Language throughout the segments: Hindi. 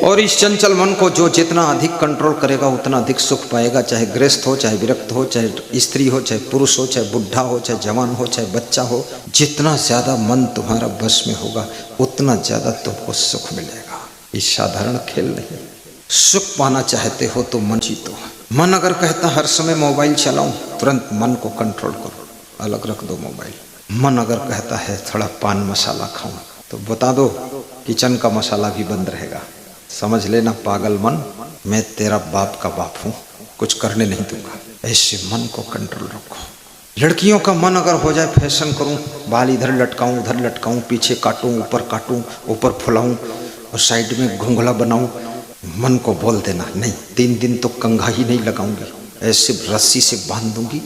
और इस चंचल मन को जो जितना अधिक कंट्रोल करेगा उतना अधिक सुख पाएगा। चाहे गृहस्थ हो, चाहे विरक्त हो, चाहे स्त्री हो, चाहे पुरुष हो, चाहे बुढ़ा हो, चाहे जवान हो, चाहे बच्चा हो, जितना ज्यादा मन तुम्हारा बस में होगा उतना ज्यादा तुमको सुख मिलेगा। ये साधारण खेल नहीं। सुख पाना चाहते हो तो मन जीतो। मन अगर कहता हर समय मोबाइल चलाऊं, तुरंत मन को कंट्रोल करो, अलग रख दो मोबाइल। मन अगर कहता है थोड़ा पान मसाला खाऊं, तो बता दो किचन का मसाला भी बंद रहेगा। समझ लेना पागल मन, मैं तेरा बाप का बाप हूं, कुछ करने नहीं दूंगा। ऐसे मन को कंट्रोल रखो। लड़कियों का मन अगर हो जाए फैशन करूं, बाल इधर लटकाऊं, उधर लटकाऊं, पीछे काटूं, ऊपर फुलाऊं और साइड में घुंघला बनाऊं, मन को बोल देना नहीं, 3 दिन तो कंघा ही नहीं लगाऊंगी, ऐसे रस्सी से बांध दूंगी,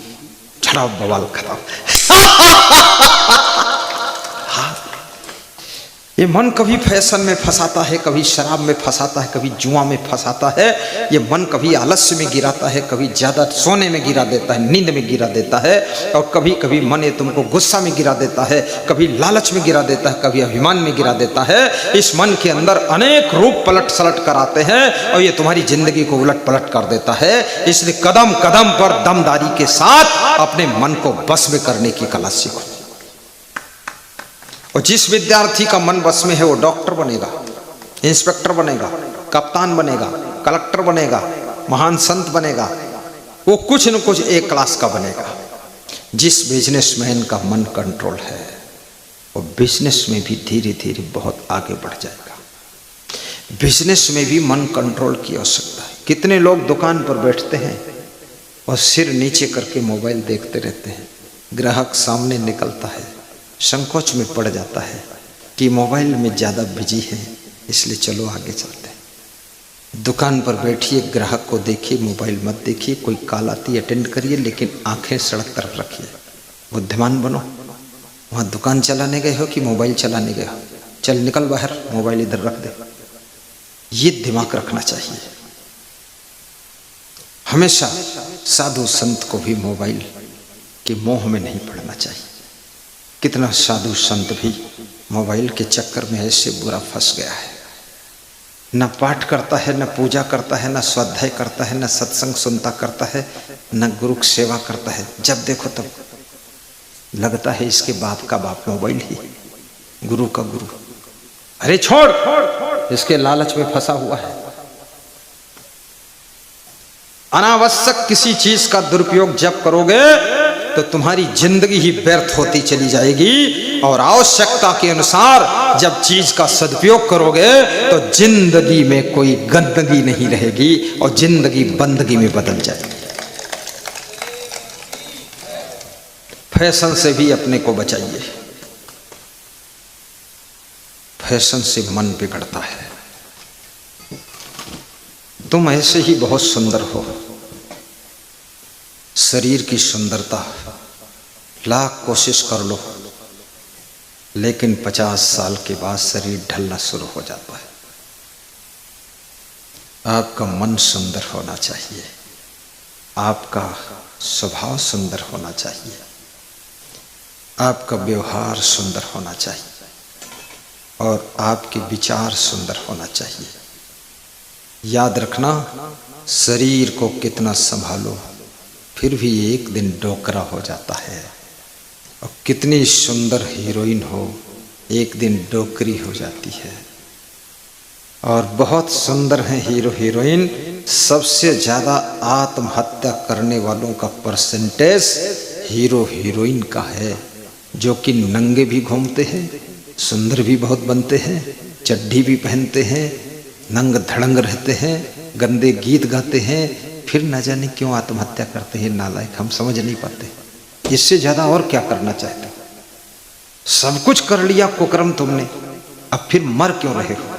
छड़ा बवाल खत्म। ये मन कभी फैशन में फंसाता है, कभी शराब में फंसाता है, कभी जुआ में फंसाता है। ये मन कभी आलस्य में गिराता है, कभी ज्यादा सोने में गिरा देता है, नींद में गिरा देता है, और कभी कभी मन ये तुमको गुस्सा में गिरा देता है, कभी लालच में गिरा देता है, कभी अभिमान में गिरा देता है। इस मन के अंदर अनेक रूप पलट सलट कर आते हैं और ये तुम्हारी जिंदगी को उलट पलट कर देता है। इसलिए कदम कदम पर दमदारी के साथ अपने मन को बस में करने की कला सीखो। और जिस विद्यार्थी का मन बस में है वो डॉक्टर बनेगा, इंस्पेक्टर बनेगा, कप्तान बनेगा, कलेक्टर बनेगा, महान संत बनेगा, वो कुछ न कुछ एक क्लास का बनेगा। जिस बिजनेसमैन का मन कंट्रोल है वो बिजनेस में भी धीरे धीरे बहुत आगे बढ़ जाएगा। बिजनेस में भी मन कंट्रोल की आवश्यकता है। कितने लोग दुकान पर बैठते हैं और सिर नीचे करके मोबाइल देखते रहते हैं, ग्राहक सामने निकलता है, संकोच में पड़ जाता है कि मोबाइल में ज़्यादा बिजी है, इसलिए चलो आगे चलते हैं। दुकान पर बैठिए, ग्राहक को देखिए, मोबाइल मत देखिए। कोई कॉल आती अटेंड करिए, लेकिन आंखें सड़क तरफ रखिए। बुद्धिमान बनो। वहाँ दुकान चलाने गए हो कि मोबाइल चलाने गए हो? चल निकल बाहर, मोबाइल इधर रख दे। ये दिमाग रखना चाहिए। हमेशा साधु संत को भी मोबाइल के मोह में नहीं पड़ना चाहिए। कितना साधु संत भी मोबाइल के चक्कर में ऐसे बुरा फंस गया है। न पाठ करता है, न पूजा करता है, न स्वाध्याय करता है, न सत्संग सुनता करता है, न गुरु की सेवा करता है। जब देखो तब लगता है इसके बाप का बाप मोबाइल ही, गुरु का गुरु। अरे छोड़, इसके लालच में फंसा हुआ है। अनावश्यक किसी चीज का दुरुपयोग जब करोगे तो तुम्हारी जिंदगी ही व्यर्थ होती चली जाएगी, और आवश्यकता के अनुसार जब चीज का सदुपयोग करोगे तो जिंदगी में कोई गंदगी नहीं रहेगी और जिंदगी बंदगी में बदल जाएगी। फैशन से भी अपने को बचाइए। फैशन से मन बिगड़ता है। तुम ऐसे ही बहुत सुंदर हो। शरीर की सुंदरता लाख कोशिश कर लो, लेकिन 50 साल के बाद शरीर ढलना शुरू हो जाता है। आपका मन सुंदर होना चाहिए, आपका स्वभाव सुंदर होना चाहिए, आपका व्यवहार सुंदर होना चाहिए और आपके विचार सुंदर होना चाहिए। याद रखना, शरीर को कितना संभालो फिर भी एक दिन डोकरा हो जाता है, और कितनी सुंदर हीरोइन हो एक दिन डोकरी हो जाती है। और बहुत सुंदर हैं हीरो हीरोइन, सबसे ज़्यादा आत्महत्या करने वालों का परसेंटेज हीरो हीरोइन का है, जो कि नंगे भी घूमते हैं, सुंदर भी बहुत बनते हैं, चड्ढी भी पहनते हैं, नंग धड़ंग रहते हैं, गंदे गीत गाते हैं, फिर न जाने क्यों आत्महत्या करते हैं। नालायक, हम समझ नहीं पाते। इससे ज्यादा और क्या करना चाहते? सब कुछ कर लिया कुकर्म तुमने, अब फिर मर क्यों रहे हो?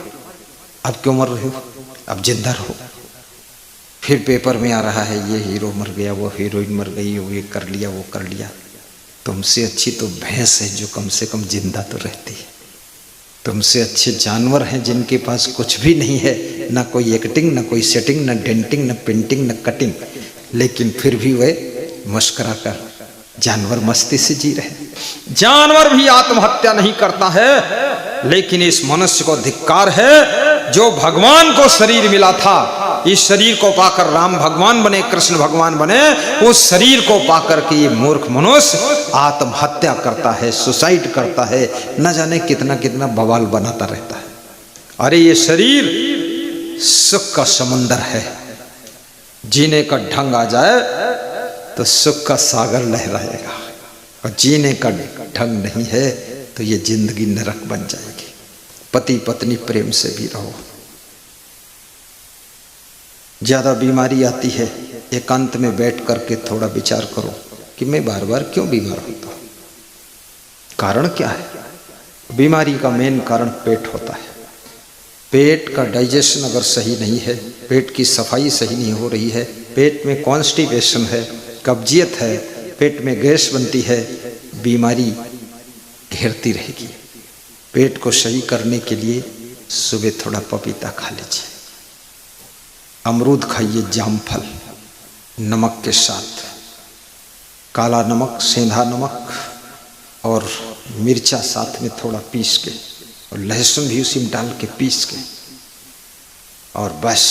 अब क्यों मर रहे हो? अब जिंदा रहो। फिर पेपर में आ रहा है ये हीरो मर गया, वो हीरोइन मर गई, वो ये कर लिया, वो कर लिया। तुमसे अच्छी तो भैंस है जो कम से कम जिंदा तो रहती है। तुमसे अच्छे जानवर हैं जिनके पास कुछ भी नहीं है, ना कोई एक्टिंग, ना कोई सेटिंग, ना डेंटिंग, ना पेंटिंग, ना कटिंग, लेकिन फिर भी वे मुस्कुरा कर जानवर मस्ती से जी रहे। जानवर भी आत्महत्या नहीं करता है, लेकिन इस मनुष्य को धिक्कार है जो भगवान को शरीर मिला था, इस शरीर को पाकर राम भगवान बने, कृष्ण भगवान बने, उस शरीर को पाकर के ये मूर्ख मनुष्य आत्महत्या करता है, सुसाइड करता है, न जाने कितना कितना बवाल बनाता रहता है। अरे ये शरीर सुख का समुंदर है, जीने का ढंग आ जाए तो सुख का सागर लहराएगा, और जीने का ढंग नहीं है तो ये जिंदगी नरक बन जाएगी। पति पत्नी प्रेम से भी रहो। ज्यादा बीमारी आती है, एकांत में बैठ करके थोड़ा विचार करो कि मैं बार बार क्यों बीमार होता हूं, कारण क्या है। बीमारी का मेन कारण पेट होता है। पेट का डाइजेशन अगर सही नहीं है, पेट की सफाई सही नहीं हो रही है, पेट में कॉन्स्टिपेशन है, कब्जियत है, पेट में गैस बनती है, बीमारी घेरती रहेगी। पेट को सही करने के लिए सुबह थोड़ा पपीता खा लीजिए, अमरूद खाइए, जामफल नमक के साथ, काला नमक, सेंधा नमक और मिर्चा साथ में थोड़ा पीस के, और लहसुन भी उसी में डाल के पीस के, और बस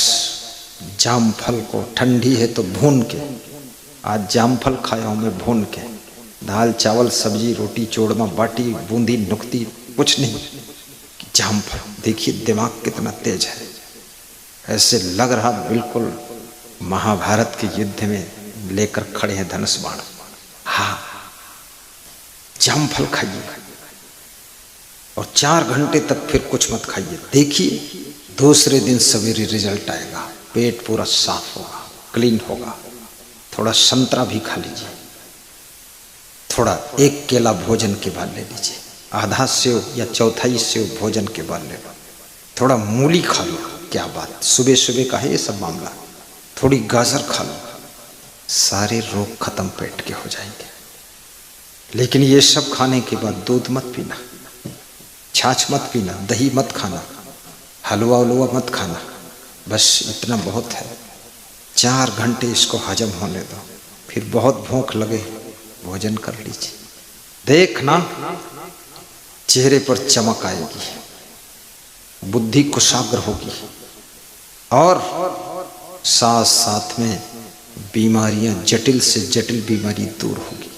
जामफल को ठंडी है तो भून के, आज जामफल खाया हूँ मैं भून के, दाल चावल सब्जी रोटी चूरमा बाटी बूंदी नुक्ती कुछ नहीं, जामफल। देखिए दिमाग कितना तेज है, ऐसे लग रहा बिल्कुल महाभारत के युद्ध में लेकर खड़े हैं धनुष बाण। हाँ, जामफल खाइए और 4 घंटे तक फिर कुछ मत खाइए। देखिए दूसरे दिन सवेरे रिजल्ट आएगा, पेट पूरा साफ होगा, क्लीन होगा। थोड़ा संतरा भी खा लीजिए, थोड़ा 1 केला भोजन के बाद ले लीजिए, आधा सेव या चौथाई सेव भोजन के बाद ले लो, थोड़ा मूली खा लो। क्या बात, सुबह सुबह का है ये सब मामला। थोड़ी गाजर खा लो, सारे रोग खत्म पेट के हो जाएंगे। लेकिन ये सब खाने के बाद दूध मत पीना, छाछ मत पीना, दही मत खाना, हलवा उलवा मत खाना, बस इतना बहुत है। 4 घंटे इसको हजम होने दो, फिर बहुत भूख लगे भोजन कर लीजिए। देखना चेहरे पर चमक आएगी, बुद्धि कुशाग्र होगी, और साथ साथ में बीमारियां, जटिल से जटिल बीमारी दूर होगी।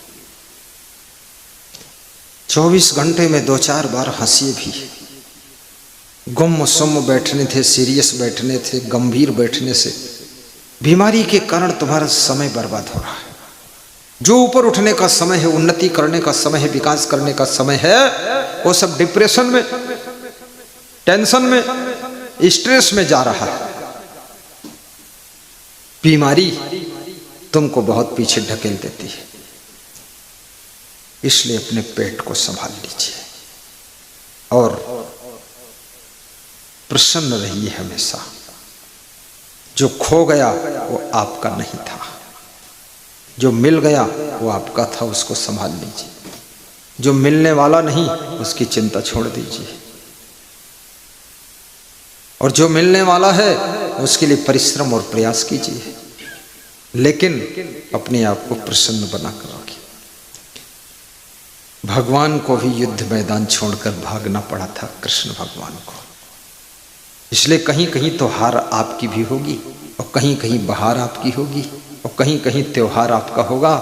24 घंटे में 2-4 बार हंसिए भी। गुम सुम बैठने थे, सीरियस बैठने थे, गंभीर बैठने से बीमारी के कारण तुम्हारा समय बर्बाद हो रहा है। जो ऊपर उठने का समय है, उन्नति करने का समय है, विकास करने का समय है, वो सब डिप्रेशन में, टेंशन में, स्ट्रेस में जा रहा है। बीमारी तुमको बहुत पीछे ढकेल देती है। इसलिए अपने पेट को संभाल लीजिए और प्रसन्न रहिए हमेशा। जो खो गया वो आपका नहीं था, जो मिल गया वो आपका था, उसको संभाल लीजिए। जो मिलने वाला नहीं उसकी चिंता छोड़ दीजिए, और जो मिलने वाला है उसके लिए परिश्रम और प्रयास कीजिए, लेकिन अपने आप को प्रसन्न बनाकर रखिए। भगवान को भी युद्ध मैदान छोड़कर भागना पड़ा था, कृष्ण भगवान को। इसलिए कहीं कहीं तो हार आपकी भी होगी, और कहीं कहीं बहार आपकी होगी, और कहीं कहीं त्योहार आपका होगा,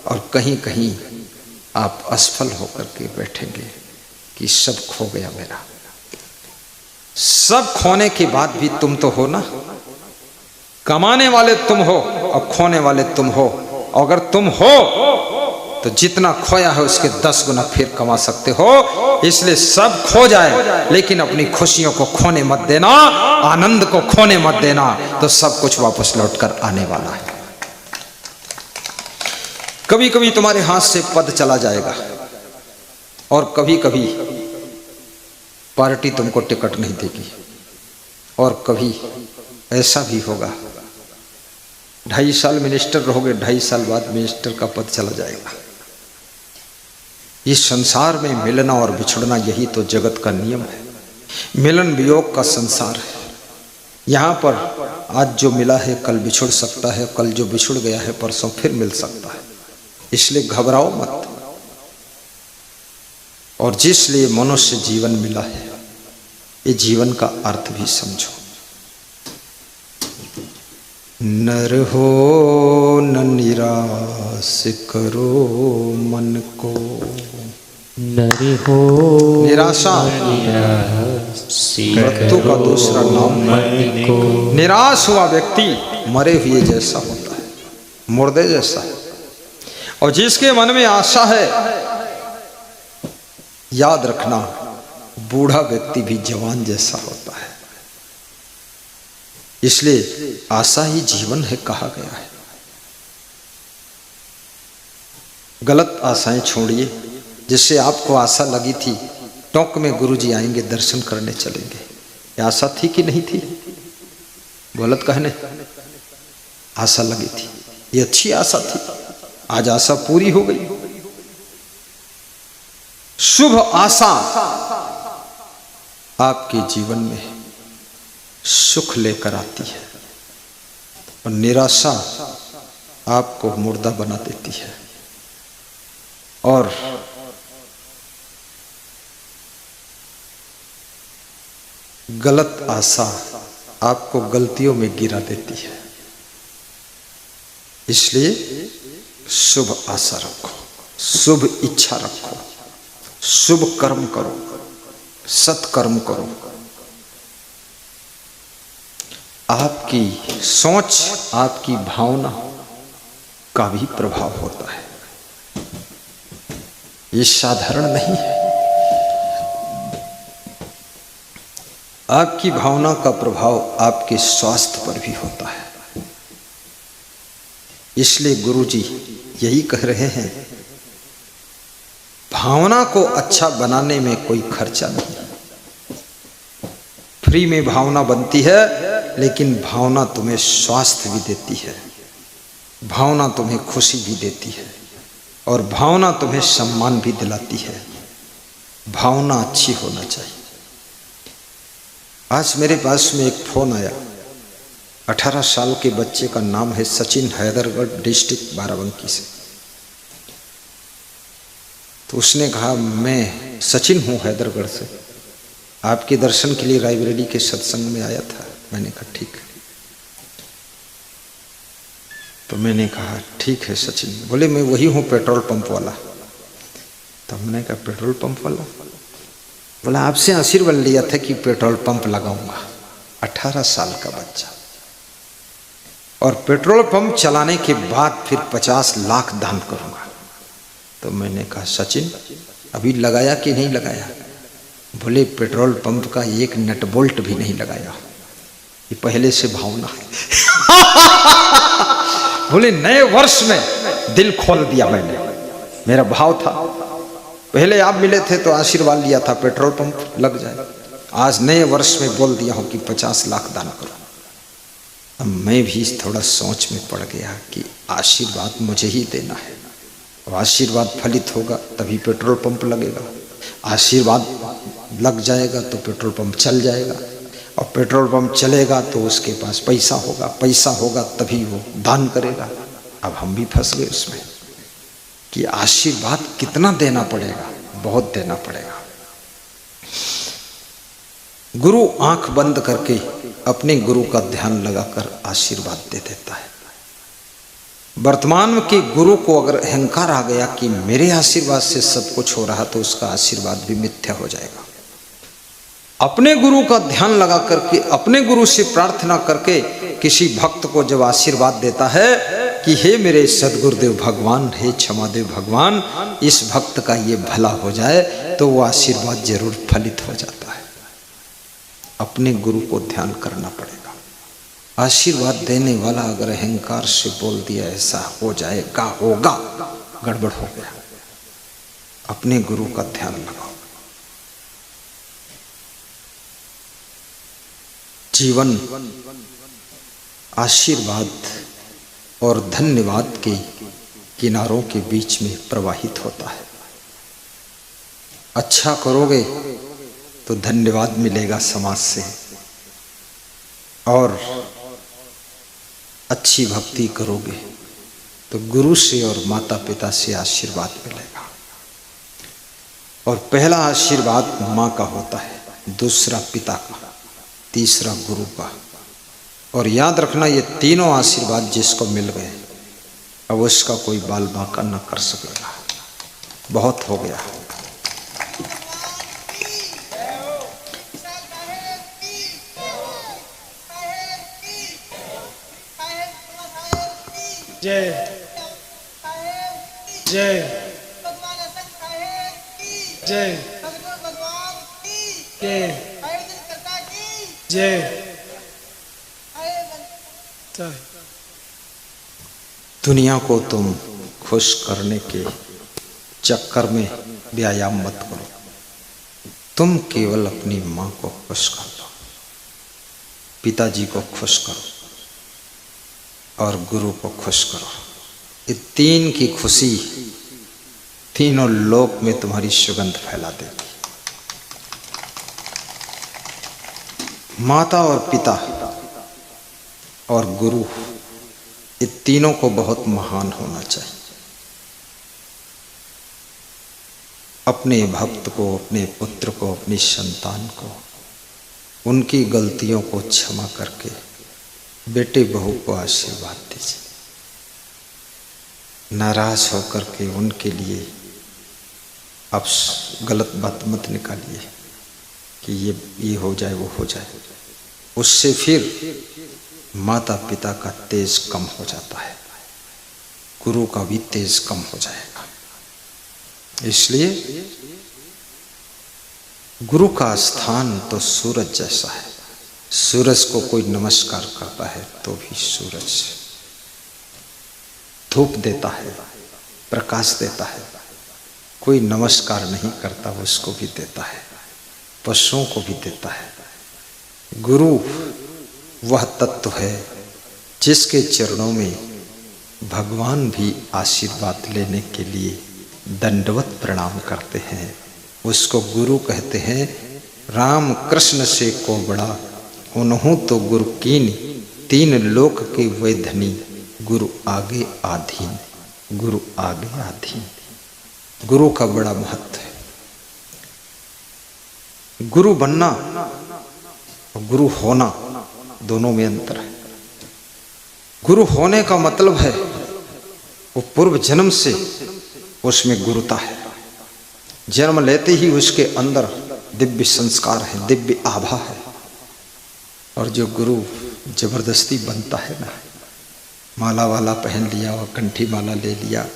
और कहीं कहीं आप असफल होकर के बैठेंगे कि सब खो गया मेरा। सब खोने के बाद भी तुम तो हो ना। कमाने वाले तुम हो और खोने वाले तुम हो। अगर तुम हो तो जितना खोया है उसके 10 गुना फिर कमा सकते हो। इसलिए सब खो जाए लेकिन अपनी खुशियों को खोने मत देना, आनंद को खोने मत देना, तो सब कुछ वापस लौटकर आने वाला है। कभी कभी तुम्हारे हाथ से पद चला जाएगा, और कभी कभी पार्टी तुमको टिकट नहीं देगी, और कभी ऐसा भी होगा 2.5 साल मिनिस्टर रहोगे, 2.5 साल बाद मिनिस्टर का पद चला जाएगा। इस संसार में मिलना और बिछड़ना, यही तो जगत का नियम है। मिलन वियोग का संसार है। यहाँ पर आज जो मिला है कल बिछुड़ सकता है, कल जो बिछुड़ गया है परसों फिर मिल सकता है। इसलिए घबराओ मत। और जिस लिए मनुष्य जीवन मिला है ये जीवन का अर्थ भी समझो। नर हो न निराश करो मन को। नर हो निराशा मृत्यु का दूसरा नाम है। निराश हुआ व्यक्ति मरे हुए जैसा होता है, मुर्दे जैसा। और जिसके मन में आशा है, याद रखना, बूढ़ा व्यक्ति भी जवान जैसा होता है। इसलिए आशा ही जीवन है कहा गया है। गलत आशाएं छोड़िए। जिससे आपको आशा लगी थी टोंक में गुरुजी आएंगे, दर्शन करने चलेंगे, ये आशा थी कि नहीं थी? गलत कहने, आशा लगी थी, ये अच्छी आशा थी। आज आशा पूरी हो गई। शुभ आशा आपके जीवन में सुख लेकर आती है और निराशा आपको मुर्दा बना देती है। और गलत आशा आपको गलतियों में गिरा देती है। इसलिए शुभ आशा रखो, शुभ इच्छा रखो, शुभ कर्म करो, सत्कर्म करो। आपकी सोच, आपकी भावना का भी प्रभाव होता है। ये साधारण नहीं है। आपकी भावना का प्रभाव आपके स्वास्थ्य पर भी होता है। इसलिए गुरुजी यही कह रहे हैं, भावना को अच्छा बनाने में कोई खर्चा नहीं। फ्री में भावना बनती है, लेकिन भावना तुम्हें स्वास्थ्य भी देती है, भावना तुम्हें खुशी भी देती है, और भावना तुम्हें सम्मान भी दिलाती है। भावना अच्छी होना चाहिए। आज मेरे पास में एक फोन आया। 18 साल के बच्चे का नाम है सचिन, हैदरगढ़ डिस्ट्रिक्ट बाराबंकी से। तो उसने कहा, मैं सचिन हूँ हैदरगढ़ से, आपके दर्शन के लिए रायबरेली के सत्संग में आया था। मैंने कहा ठीक है। तो मैंने कहा ठीक है सचिन। बोले मैं वही हूँ पेट्रोल पंप वाला। तो हमने कहा पेट्रोल पंप वाला? बोला आपसे आशीर्वाद लिया था कि पेट्रोल पंप लगाऊंगा। 18 साल का बच्चा, और पेट्रोल पंप चलाने के बाद फिर 50 लाख दान करूंगा। तो मैंने कहा सचिन अभी लगाया कि नहीं लगाया? बोले पेट्रोल पंप का एक नट बोल्ट भी नहीं लगाया, ये पहले से भावना है। बोले नए वर्ष में दिल खोल दिया मैंने, मेरा भाव था। पहले आप मिले थे तो आशीर्वाद लिया था पेट्रोल पंप लग जाए। आज नए वर्ष में बोल दिया हूं कि 50 लाख दान करो। अब मैं भी थोड़ा सोच में पड़ गया कि आशीर्वाद मुझे ही देना है। अब आशीर्वाद फलित होगा तभी पेट्रोल पंप लगेगा, आशीर्वाद लग जाएगा तो पेट्रोल पंप चल जाएगा, और पेट्रोल पंप चलेगा तो उसके पास पैसा होगा, पैसा होगा तभी वो दान करेगा। अब हम भी फंस गए उसमें कि आशीर्वाद कितना देना पड़ेगा, बहुत देना पड़ेगा। गुरु आंख बंद करके अपने गुरु का ध्यान लगाकर आशीर्वाद दे देता है। वर्तमान के गुरु को अगर अहंकार आ गया कि मेरे आशीर्वाद से सब कुछ हो रहा, तो उसका आशीर्वाद भी मिथ्या हो जाएगा। अपने गुरु का ध्यान लगा करके, अपने गुरु से प्रार्थना करके किसी भक्त को जब आशीर्वाद देता है कि हे मेरे सदगुरुदेव भगवान, हे क्षमादेव भगवान, इस भक्त का ये भला हो जाए, तो वो आशीर्वाद जरूर फलित हो जाता है। अपने गुरु को ध्यान करना पड़ेगा। आशीर्वाद देने वाला अगर अहंकार से बोल दिया ऐसा हो जाएगा, होगा, गड़बड़ हो गया। अपने गुरु का ध्यान लगाओ। जीवन आशीर्वाद और धन्यवाद के किनारों के बीच में प्रवाहित होता है। अच्छा करोगे तो धन्यवाद मिलेगा समाज से, और अच्छी भक्ति करोगे तो गुरु से और माता पिता से आशीर्वाद मिलेगा। और पहला आशीर्वाद माँ का होता है। दूसरा पिता का, तीसरा गुरु का। और याद रखना ये तीनों आशीर्वाद जिसको मिल गए अब उसका कोई बाल बांका न कर सकेगा। बहुत हो गया। जय जय जय जय जय। दुनिया को तुम खुश करने के चक्कर में व्यायाम मत करो। तुम केवल अपनी माँ को खुश कर दो, पिताजी को खुश करो और गुरु को खुश करो। ये तीन की खुशी तीनों लोक में तुम्हारी सुगंध फैला देगी। माता और पिता और गुरु, ये तीनों को बहुत महान होना चाहिए। अपने भक्त को, अपने पुत्र को, अपनी संतान को उनकी गलतियों को क्षमा करके बेटे बहू को आशीर्वाद दीजिए। नाराज होकर के उनके लिए आप गलत बात मत निकालिए कि ये हो जाए वो हो जाए। उससे फिर माता पिता का तेज कम हो जाता है, गुरु का भी तेज कम हो जाएगा। इसलिए गुरु का स्थान तो सूरज जैसा है। सूरज को कोई नमस्कार करता है तो भी सूरज धूप देता है, प्रकाश देता है। कोई नमस्कार नहीं करता उसको भी देता है, पशुओं को भी देता है। गुरु वह तत्व है जिसके चरणों में भगवान भी आशीर्वाद लेने के लिए दंडवत प्रणाम करते हैं। उसको गुरु कहते हैं। राम कृष्ण से को बड़ा उन्हों तो गुरु कीन, तीन लोक के वे धनी, गुरु आगे आधीन, गुरु आगे आधीन। गुरु का बड़ा महत्व है। गुरु बनना और गुरु होना दोनों में अंतर है। गुरु होने का मतलब है वो पूर्व जन्म से उसमें गुरुता है। जन्म लेते ही उसके अंदर दिव्य संस्कार है, दिव्य आभा है। और जो गुरु जबरदस्ती बनता है ना, माला वाला पहन लिया और कंठी माला ले लिया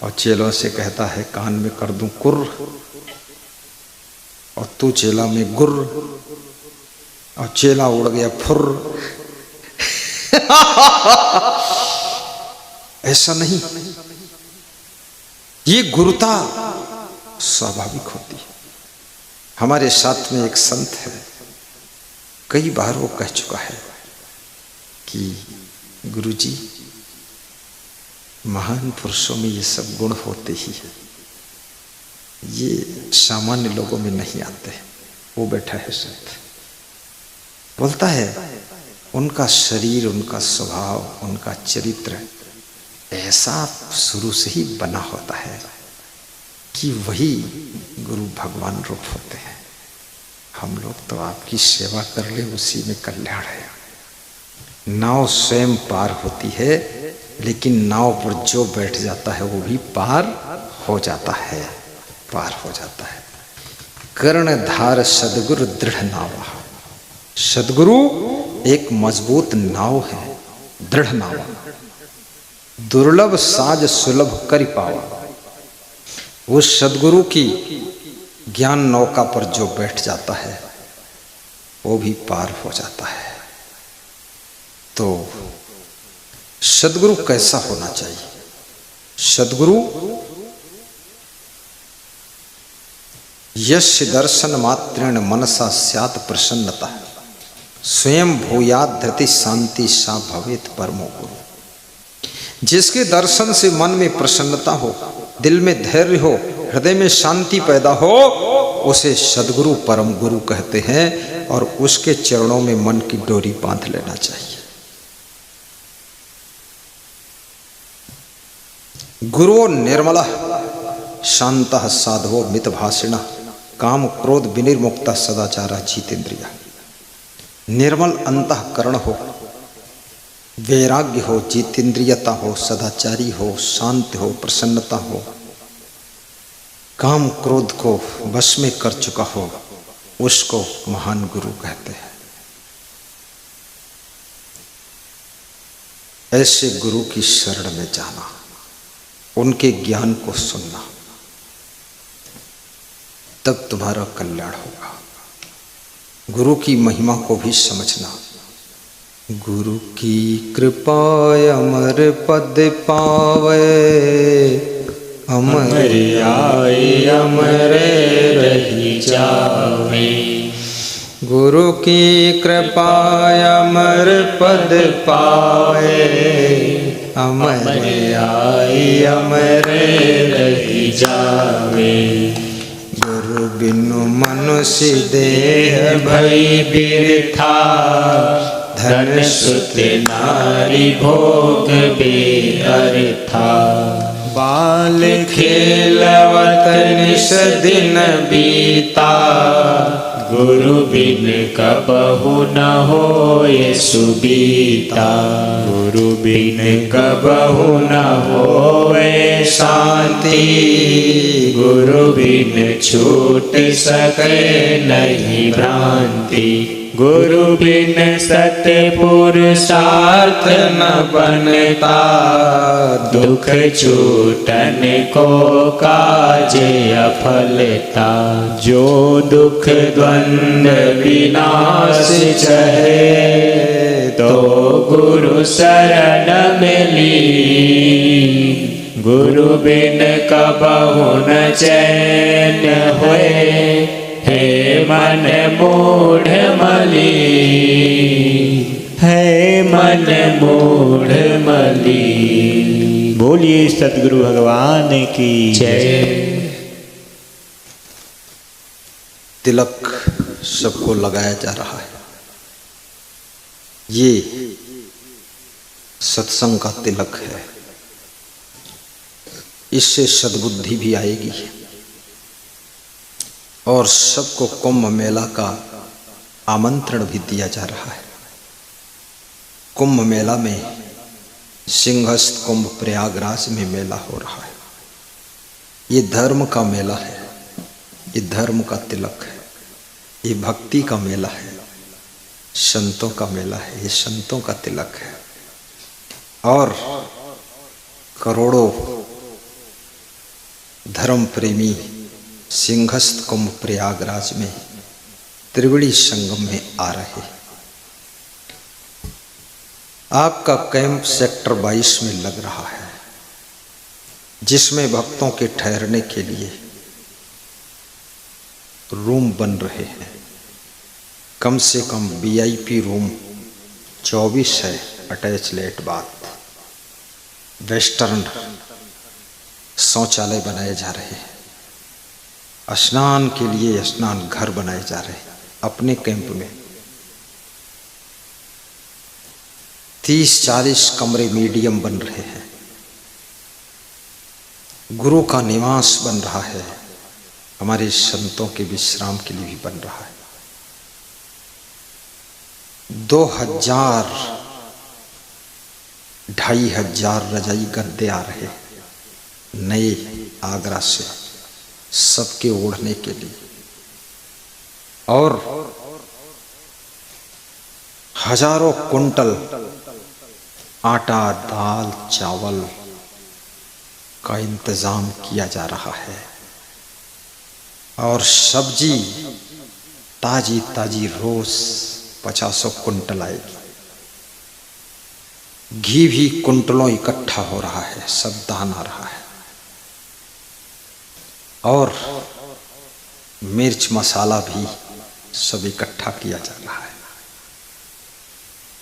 और चेलों से कहता है कान में कर दूं कुर्र और तू चेला में गुर्र, और चेला उड़ गया फुर्र। ऐसा नहीं, ये गुरुता स्वाभाविक होती है। हमारे साथ में एक संत है, कई बार वो कह चुका है कि गुरुजी महान पुरुषों में ये सब गुण होते ही है, ये सामान्य लोगों में नहीं आते। वो बैठा है संत, बोलता है उनका शरीर, उनका स्वभाव, उनका चरित्र ऐसा शुरू से ही बना होता है कि वही गुरु भगवान रूप होते हैं। हम लोग तो आपकी सेवा कर ले उसी में कल्याण है। नाव स्वयं पार होती है, लेकिन नाव पर जो बैठ जाता है वो भी पार हो जाता है, पार हो जाता है। कर्णधार सदगुरु दृढ़ नावा। सदगुरु एक मजबूत नाव है, दृढ़ नावा। दुर्लभ साज सुलभ करि पावा। उस सदगुरु की ज्ञान नौका पर जो बैठ जाता है वो भी पार हो जाता है। तो सदगुरु कैसा होना चाहिए? सदगुरु यस्य दर्शन मात्रेण मनसा स्यात् प्रसन्नता, स्वयं भूयात् धृति शांति सा भवेत् परमो गुरु। जिसके दर्शन से मन में प्रसन्नता हो, दिल में धैर्य हो, हृदय में शांति पैदा हो, उसे सदगुरु परम गुरु कहते हैं। और उसके चरणों में मन की डोरी बांध लेना चाहिए। गुरु निर्मलः शांतः साधवो मितभाषिणः काम क्रोध विनिर्मुक्ता सदाचारा जितेंद्रिया। निर्मल अंतःकरण हो, वैराग्य हो, जितेंद्रियता हो, सदाचारी हो, शांत हो, प्रसन्नता हो, काम क्रोध को वश में कर चुका हो, उसको महान गुरु कहते हैं। ऐसे गुरु की शरण में जाना, उनके ज्ञान को सुनना, तब तुम्हारा कल्याण होगा। गुरु की महिमा को भी समझना। गुरु की कृपा अमर पद पावे, अमर आए अमर रही जावे। गुरु की कृपा अमर पद पावे, अमर आए अमर रही जावे। गुरु बिनु मनुष्य देह भई बिरथा, धन सुत नारी भोग बेअर्था। बाल खेलवत निस दिन बीता, गुरु बिन कबहु न होए सुबीता। गुरु बिन कबहु न होए शांति, गुरु बिन छूट सके नहीं भ्रांति। गुरु बिन सत्पुरुषार्थ न बनता, दुख छूटन को काज अफलता। जो दुख द्वंद्व विनाश चाहे, तो गुरु शरण मिली। गुरु बिन कबहु न चैन होए, हे मन मूढ़ मली। है मन मूढ़ मली। बोलिए सतगुरु भगवान की जय। तिलक सबको लगाया जा रहा है। ये सत्संग का तिलक है। इससे सद्बुद्धि भी आएगी और सबको कुंभ मेला का आमंत्रण भी दिया जा रहा है। कुंभ मेला में सिंहस्थ कुंभ प्रयागराज में मेला हो रहा है। ये धर्म का मेला है, ये धर्म का तिलक है, ये भक्ति का मेला है, संतों का मेला है, ये संतों का तिलक है। और करोड़ों धर्म प्रेमी सिंहस्थ कुंभ प्रयागराज में त्रिवेणी संगम में आ रहे। आपका कैंप सेक्टर 22 में लग रहा है, जिसमें भक्तों के ठहरने के लिए रूम बन रहे हैं। कम से कम वीआईपी रूम 24 है, अटैच लेट बाथ, वेस्टर्न शौचालय बनाए जा रहे हैं। स्नान के लिए स्नान घर बनाए जा रहे हैं अपने कैंप में। 30-40 कमरे मीडियम बन रहे हैं। गुरु का निवास बन रहा है, हमारे संतों के विश्राम के लिए भी बन रहा है। 2000 2500 रजाई गद्दे आ रहे नए आगरा से, सबके ओढ़ने के लिए। और हजारों कुंटल आटा, दाल, चावल का इंतजाम किया जा रहा है। और सब्जी ताजी ताजी रोज 50 कुंटल आएगी। घी भी कुंटलों इकट्ठा हो रहा है, सब दान आ रहा है। और मिर्च मसाला भी सब इकट्ठा किया जा रहा है।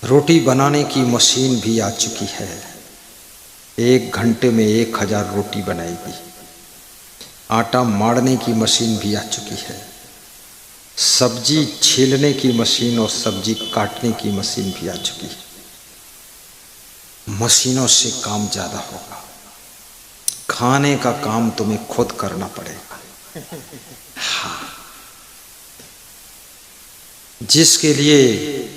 रोटी बनाने की मशीन भी आ चुकी है। 1 घंटे में 1000 रोटी बनेगी। आटा माड़ने की मशीन भी आ चुकी है। सब्जी छीलने की मशीन और सब्जी काटने की मशीन भी आ चुकी है। मशीनों से काम ज्यादा होगा। खाने का काम तुम्हें खुद करना पड़ेगा। हाँ, जिसके लिए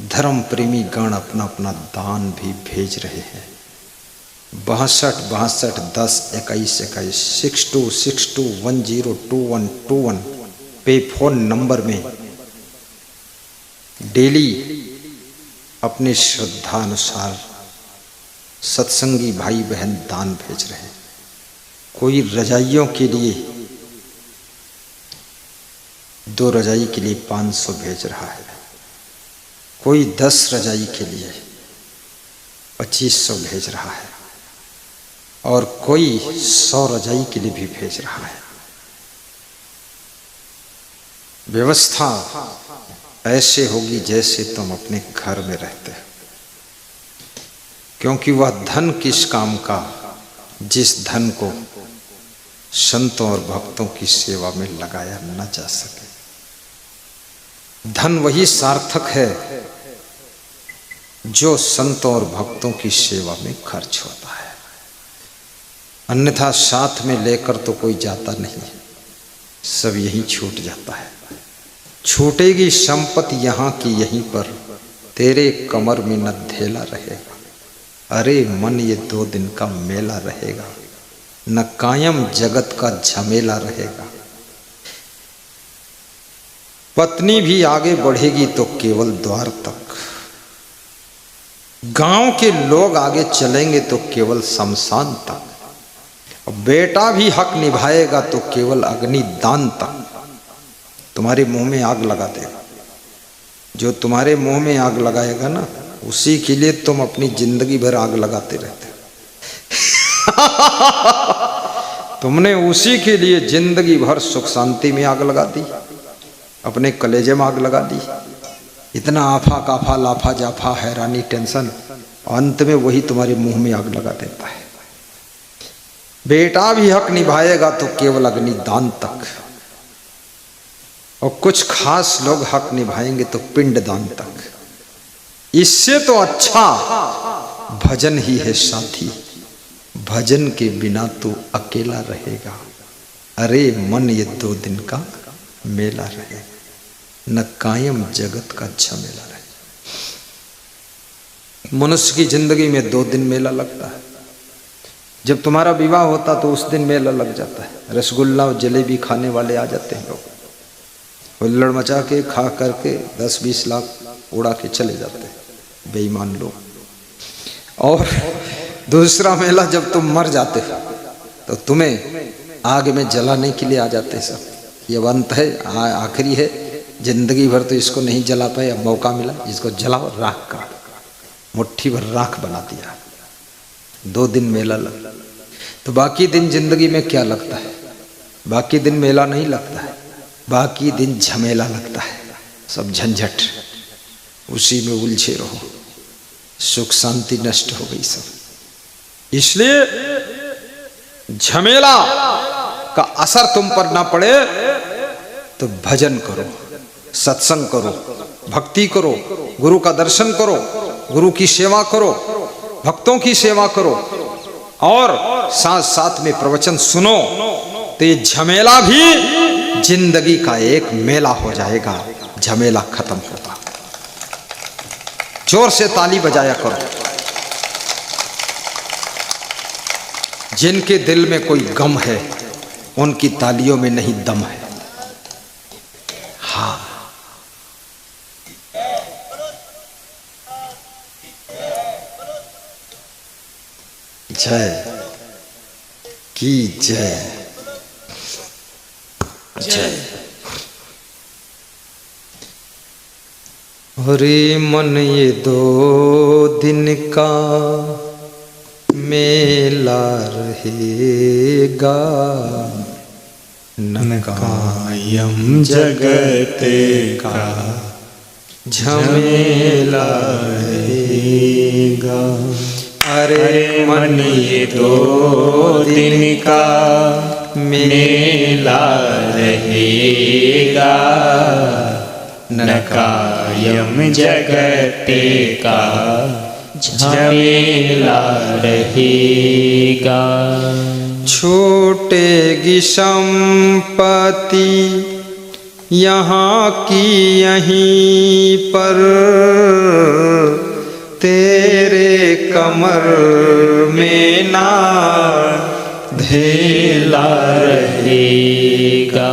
धर्म प्रेमी गण अपना अपना दान भी भेज रहे हैं। 62 62 10 21 21 6262102121 पे फोन नंबर में डेली अपने श्रद्धानुसार सत्संगी भाई बहन दान भेज रहे हैं। कोई रजाइयों के लिए 2 रजाई के लिए 500 भेज रहा है, कोई 10 रजाई के लिए 2500 भेज रहा है और कोई 100 रजाई के लिए भी भेज रहा है। व्यवस्था ऐसे होगी जैसे तुम अपने घर में रहते हो, क्योंकि वह धन किस काम का जिस धन को संतों और भक्तों की सेवा में लगाया न जा सके। धन वही सार्थक है जो संतों और भक्तों की सेवा में खर्च होता है, अन्यथा साथ में लेकर तो कोई जाता नहीं, सब यहीं छूट जाता है। छूटेगी संपत्ति यहाँ की यहीं पर, तेरे कमर में न धेला रहेगा। अरे मन ये 2 दिन का मेला रहेगा, न कायम जगत का झमेला रहेगा। पत्नी भी आगे बढ़ेगी तो केवल द्वार तक, गांव के लोग आगे चलेंगे तो केवल शमशान तक, बेटा भी हक निभाएगा तो केवल अग्नि दान तक। तुम्हारे मुंह में आग लगा देगा, जो तुम्हारे मुंह में आग लगाएगा ना, उसी के लिए तुम अपनी जिंदगी भर आग लगाते रहते तुमने उसी के लिए जिंदगी भर सुख शांति में आग लगा दी, अपने कलेजे में आग लगा दी। इतना आफा काफा लाफा जाफा हैरानी टेंशन, अंत में वही तुम्हारे मुंह में आग लगा देता है। बेटा भी हक निभाएगा तो केवल अग्नि दान तक, और कुछ खास लोग हक निभाएंगे तो पिंड दान तक। इससे तो अच्छा भजन ही है साथी, भजन के बिना तू अकेला रहेगा। अरे मन ये 2 दिन का मेला रहेगा, न कायम जगत का झमेला रहे। मनुष्य की जिंदगी में 2 दिन मेला लगता है। जब तुम्हारा विवाह होता तो उस दिन मेला लग जाता है, रसगुल्ला और जलेबी खाने वाले आ जाते हैं लोग, हुल्लड़ मचा के खा करके 10-20 लाख उड़ा के चले जाते हैं बेईमान लोग। और दूसरा मेला जब तुम मर जाते हो तो तुम्हें आग में जलाने के लिए आ जाते हैं सब। ये अंत है, आखिरी है, जिंदगी भर तो इसको नहीं जला पाए, अब मौका मिला, इसको जलाओ, राख का मुट्ठी भर राख बना दिया। 2 दिन मेला लगा तो बाकी दिन जिंदगी में क्या लगता है? बाकी दिन मेला नहीं लगता है, बाकी दिन झमेला लगता है, सब झंझट, उसी में उलझे रहो, सुख शांति नष्ट हो गई सब। इसलिए झमेला का असर तुम पर ना पड़े तो भजन करो, सत्संग करो, भक्ति करो, गुरु का दर्शन करो, गुरु की सेवा करो, भक्तों की सेवा करो, और साथ साथ में प्रवचन सुनो, तो ये झमेला भी जिंदगी का एक मेला हो जाएगा, झमेला खत्म होगा। जोर से ताली बजाया करो। जिनके दिल में कोई गम है उनकी तालियों में नहीं दम है। हाँ, जय की जय, जय। अरे मन ये 2 दिन का मेला रहेगा, न कायम जगत का झमेला रहेगा। अरे मन ये 2 दिन का मेला रहेगा, न कायम जगत का झमेला रहेगा। छूटेगी संपत्ति यहाँ की यहीं पर तेरे कमर में ना धेला रहेगा।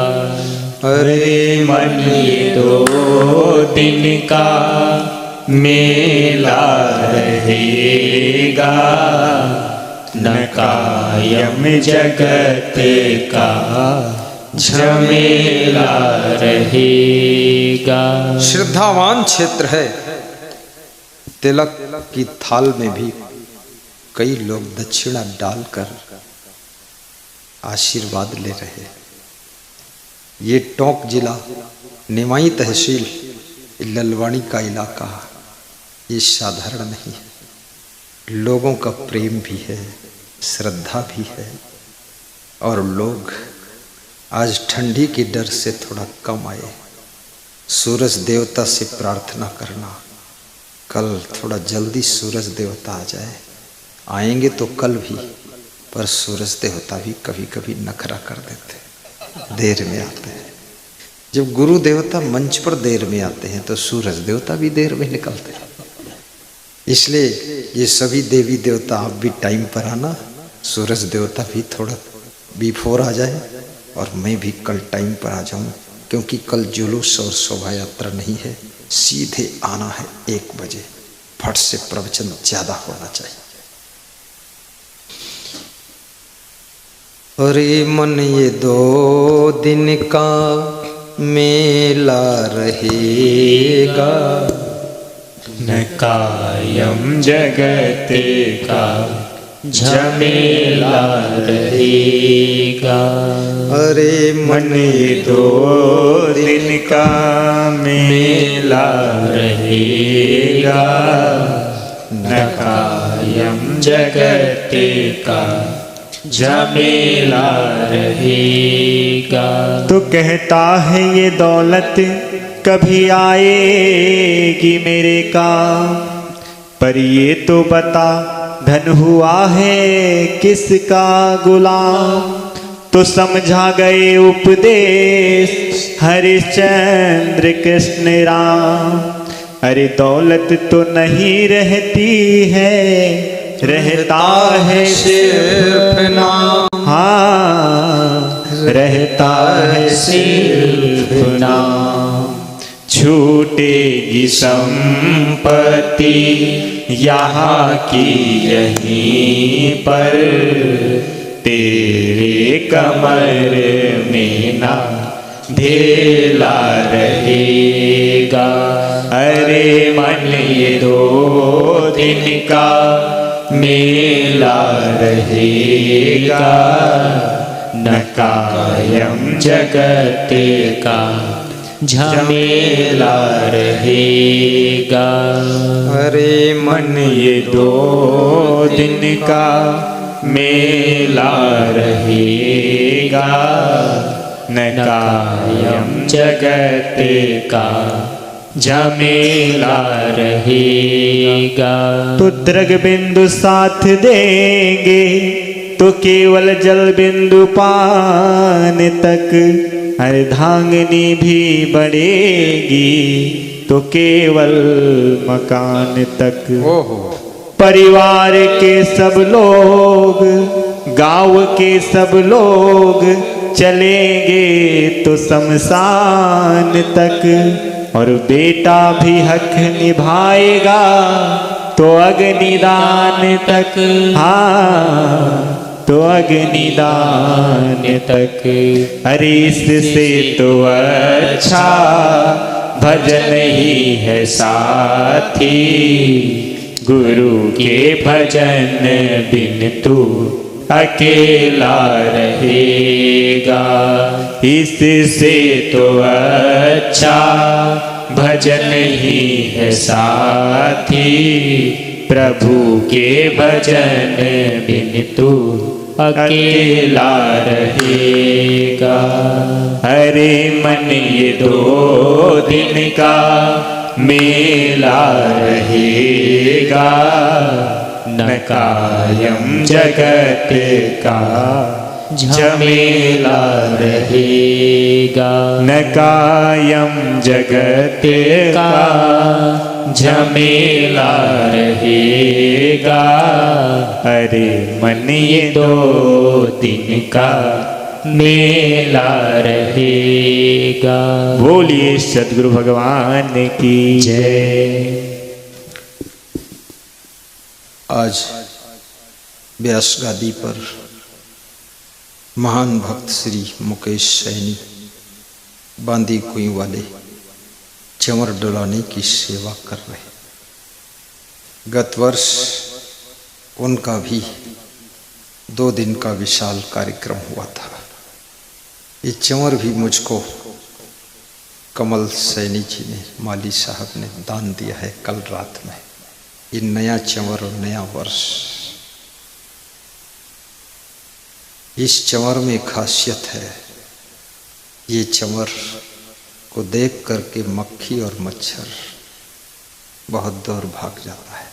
अरे मन ये 2 दिन का मेला रहेगा, न कायम जगत का झमेला रहेगा। श्रद्धावान क्षेत्र है। तिलक की थाल में भी कई लोग दक्षिणा डालकर आशीर्वाद ले रहे। ये टोंक जिला निमाई तहसील ललवानी का इलाका ये साधारण नहीं है। लोगों का प्रेम भी है, श्रद्धा भी है, और लोग आज ठंडी के डर से थोड़ा कम आए। सूरज देवता से प्रार्थना करना, कल थोड़ा जल्दी सूरज देवता आ जाए। आएंगे तो कल भी, पर सूरज देवता भी कभी कभी नखरा कर देते, देर में आते हैं। जब गुरु देवता मंच पर देर में आते हैं तो सूरज देवता भी देर में निकलते हैं। इसलिए ये सभी देवी देवता आप भी टाइम पर आना, सूरज देवता भी थोड़ा बिफोर आ जाए और मैं भी कल टाइम पर आ जाऊं, क्योंकि कल जुलूस और शोभा यात्रा नहीं है, सीधे आना है 1 बजे। फट से प्रवचन ज्यादा होना चाहिए। अरे मन ये 2 दिन का मेला रहेगा, न कायम जगत का झमेला रहेगा। अरे मन ये 2 दिन का मेला रहेगा, न कायम जगत का झमेला रहेगा। तो कहता है ये दौलत कभी आएगी मेरे काम, पर ये तो बता धन हुआ है किसका गुलाम। तो समझा गए उपदेश हरिश्चंद्र कृष्ण राम। अरे दौलत तो नहीं रहती है, रहता है सिर्फ नाम। हाँ, रहता है सिर्फ नाम। छूटेगी संपत्ति यहाँ की यहीं पर, तेरे कमर में ना धेला रहेगा। अरे मन ये 2 दिन का मेला रहेगा, न कायम जगत का झमेला रहेगा। अरे मन ये 2 दिन का मेला रहेगा, न कायम जगत का झमेला रहेगा। तो द्रग बिंदु साथ देंगे तो केवल जल बिंदु पान तक, अर्धांगिनी भी बढ़ेगी तो केवल मकान तक। परिवार के सब लोग, गांव के सब लोग चलेंगे तो शमशान तक, और बेटा भी हक निभाएगा तो अग्निदान तक। हाँ, तो अग्निदान तक। अरे इससे तो अच्छा भजन ही है साथी, गुरु के भजन बिन तू अकेला रहेगा। इससे तो अच्छा भजन ही है साथी, प्रभु के भजन बिन तू अकेला रहेगा। अरे मन ये 2 दिन का मेला रहेगा, न कायम जगत का झमेला रहेगा। न कायम जगत का झमेला रहेगा, अरे मन ये 2 दिन का मेला रहेगा। बोलिए सद्गुरु भगवान की जय। आज व्यास गादी पर महान भक्त श्री मुकेश सैनी बांदी कुई वाले चंवर डुलाने की सेवा कर रहे। गत वर्ष उनका भी 2 दिन का विशाल कार्यक्रम हुआ था। ये चंवर भी मुझको कमल सैनी जी ने, माली साहब ने दान दिया है कल रात में। ये नया चंवर और नया वर्ष। इस चंवर में खासियत है, ये चंवर को देख करके मक्खी और मच्छर बहुत दूर भाग जाता है।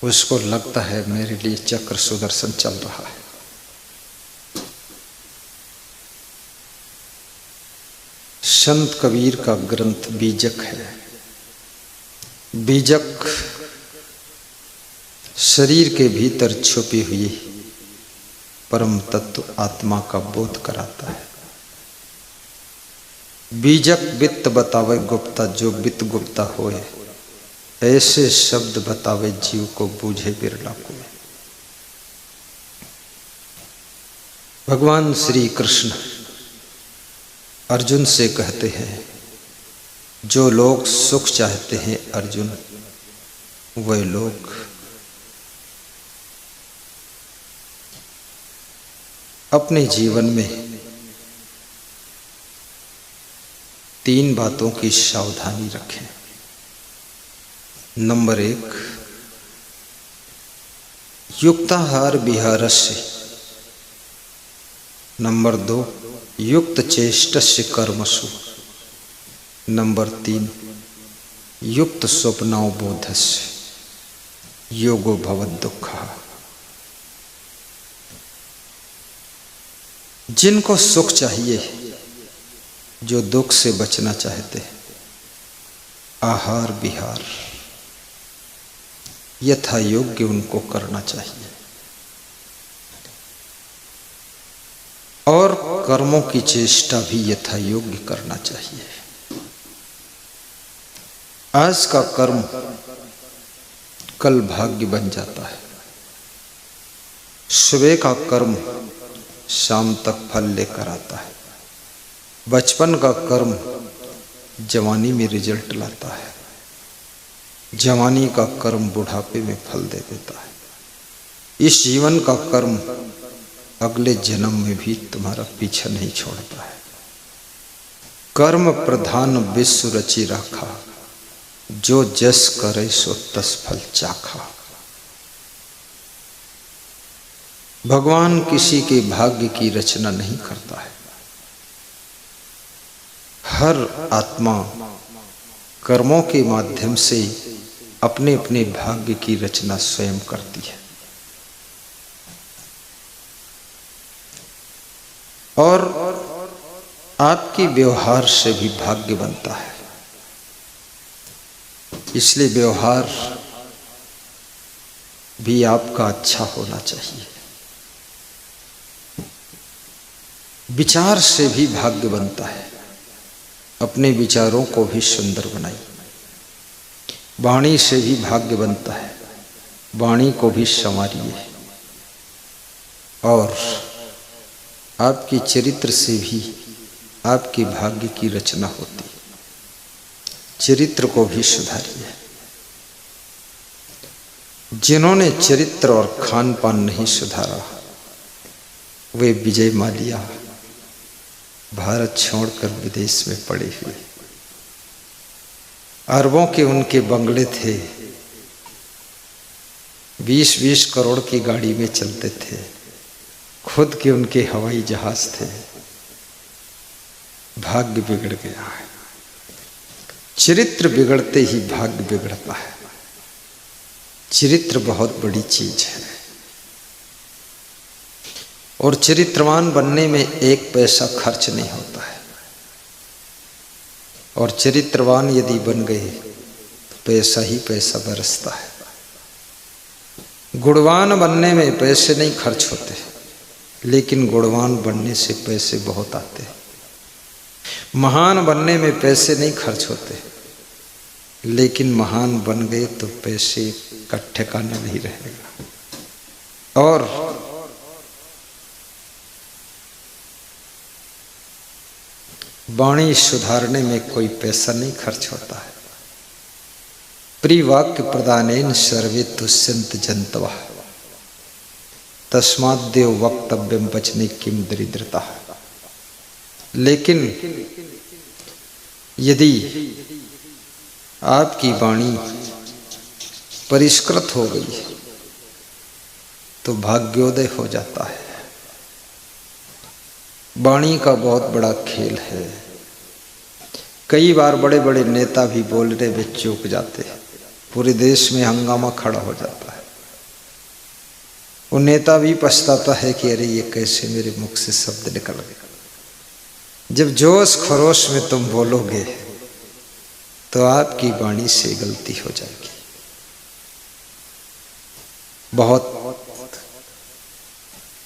उसको लगता है मेरे लिए चक्र सुदर्शन चल रहा है। संत कबीर का ग्रंथ बीजक है। बीजक शरीर के भीतर छुपी हुई परम तत्व आत्मा का बोध कराता है। बीजक वित्त बतावे गुप्ता, जो वित्त गुप्ता होए, ऐसे शब्द बतावे जीव को बूझे बिरला को। भगवान श्री कृष्ण अर्जुन से कहते हैं, जो लोग सुख चाहते हैं अर्जुन, वे लोग अपने जीवन में 3 बातों की सावधानी रखें। नंबर 1, युक्ताहार विहारस्य। नंबर 2, युक्त चेष्टस्य कर्मसु। नंबर 3, युक्त स्वप्नावबोधस्य योगो भवद दुःखः। जिनको सुख चाहिए, जो दुख से बचना चाहते हैं, आहार विहार यथा योग्य उनको करना चाहिए और कर्मों की चेष्टा भी यथा योग्य करना चाहिए। आज का कर्म कल भाग्य बन जाता है। सुबह का कर्म शाम तक फल लेकर आता है। बचपन का कर्म जवानी में रिजल्ट लाता है। जवानी का कर्म बुढ़ापे में फल दे देता है। इस जीवन का कर्म अगले जन्म में भी तुम्हारा पीछा नहीं छोड़ता है। कर्म प्रधान विश्व रचि राखा, जो जस करे सो तस फल चाखा। भगवान किसी के भाग्य की रचना नहीं करता है। हर आत्मा कर्मों के माध्यम से अपने अपने भाग्य की रचना स्वयं करती है और आपके व्यवहार से भी भाग्य बनता है। इसलिए व्यवहार भी आपका अच्छा होना चाहिए। विचार से भी भाग्य बनता है। अपने विचारों को भी सुंदर बनाइए। वाणी से भी भाग्य बनता है। वाणी को भी संवारिए और आपके चरित्र से भी आपके भाग्य की रचना होती है। चरित्र को भी सुधारिए। जिन्होंने चरित्र और खान पान नहीं सुधारा, वे विजय माल्या भारत छोड़कर विदेश में पड़े हुए। अरबों के उनके बंगले थे, 20-20 करोड़ की गाड़ी में चलते थे, खुद के उनके हवाई जहाज थे। भाग्य बिगड़ गया है। चरित्र बिगड़ते ही भाग्य बिगड़ता है। चरित्र बहुत बड़ी चीज है। और चरित्रवान बनने में एक पैसा खर्च नहीं होता है। और चरित्रवान यदि बन गए तो पैसा ही पैसा बरसता है। गुणवान बनने में पैसे नहीं खर्च होते, लेकिन गुणवान बनने से पैसे बहुत आते हैं। महान बनने में पैसे नहीं खर्च होते, लेकिन महान बन गए तो पैसे का ठिकाना नहीं रहेगा। और वाणी सुधारने में कोई पैसा नहीं खर्च होता है। प्रिवाक्य प्रदानेन सर्वे तुष्यन्त जंतवः तस्माद् देव वक्तव्यम वचने किम दरिद्रता। लेकिन यदि आपकी वाणी परिष्कृत हो गई तो भाग्योदय हो जाता है। वाणी का बहुत बड़ा खेल है। कई बार बड़े बड़े नेता भी बोलने में चूक जाते हैं, पूरे देश में हंगामा खड़ा हो जाता है। वो नेता भी पछताता है कि अरे ये कैसे मेरे मुख से शब्द निकल गए। जब जोश खरोश में तुम बोलोगे तो आपकी वाणी से गलती हो जाएगी। बहुत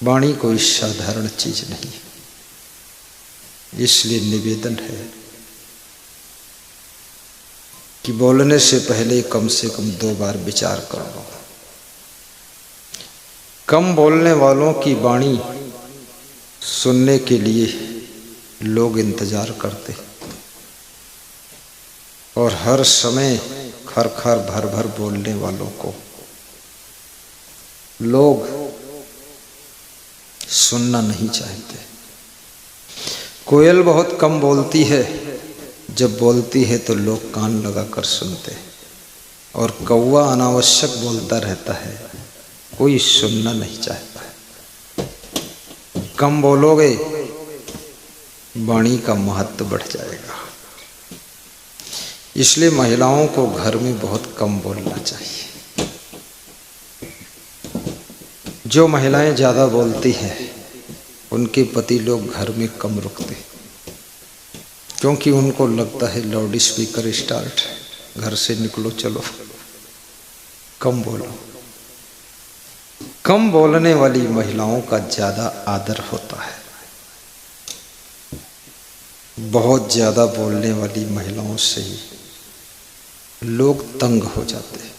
वाणी कोई साधारण चीज नहीं, इसलिए निवेदन है कि बोलने से पहले कम से कम 2 बार विचार कर लो। कम बोलने वालों की वाणी सुनने के लिए लोग इंतजार करते और हर समय खर खर भर भर बोलने वालों को लोग सुनना नहीं चाहते। कोयल बहुत कम बोलती है, जब बोलती है तो लोग कान लगाकर सुनते हैं। और कौवा अनावश्यक बोलता रहता है, कोई सुनना नहीं चाहता है। कम बोलोगे वाणी का महत्व बढ़ जाएगा। इसलिए महिलाओं को घर में बहुत कम बोलना चाहिए। जो महिलाएं ज़्यादा बोलती हैं उनके पति लोग घर में कम रुकते, क्योंकि उनको लगता है लाउड स्पीकर स्टार्ट, घर से निकलो चलो, कम बोलो। कम बोलने वाली महिलाओं का ज़्यादा आदर होता है। बहुत ज़्यादा बोलने वाली महिलाओं से ही लोग तंग हो जाते हैं।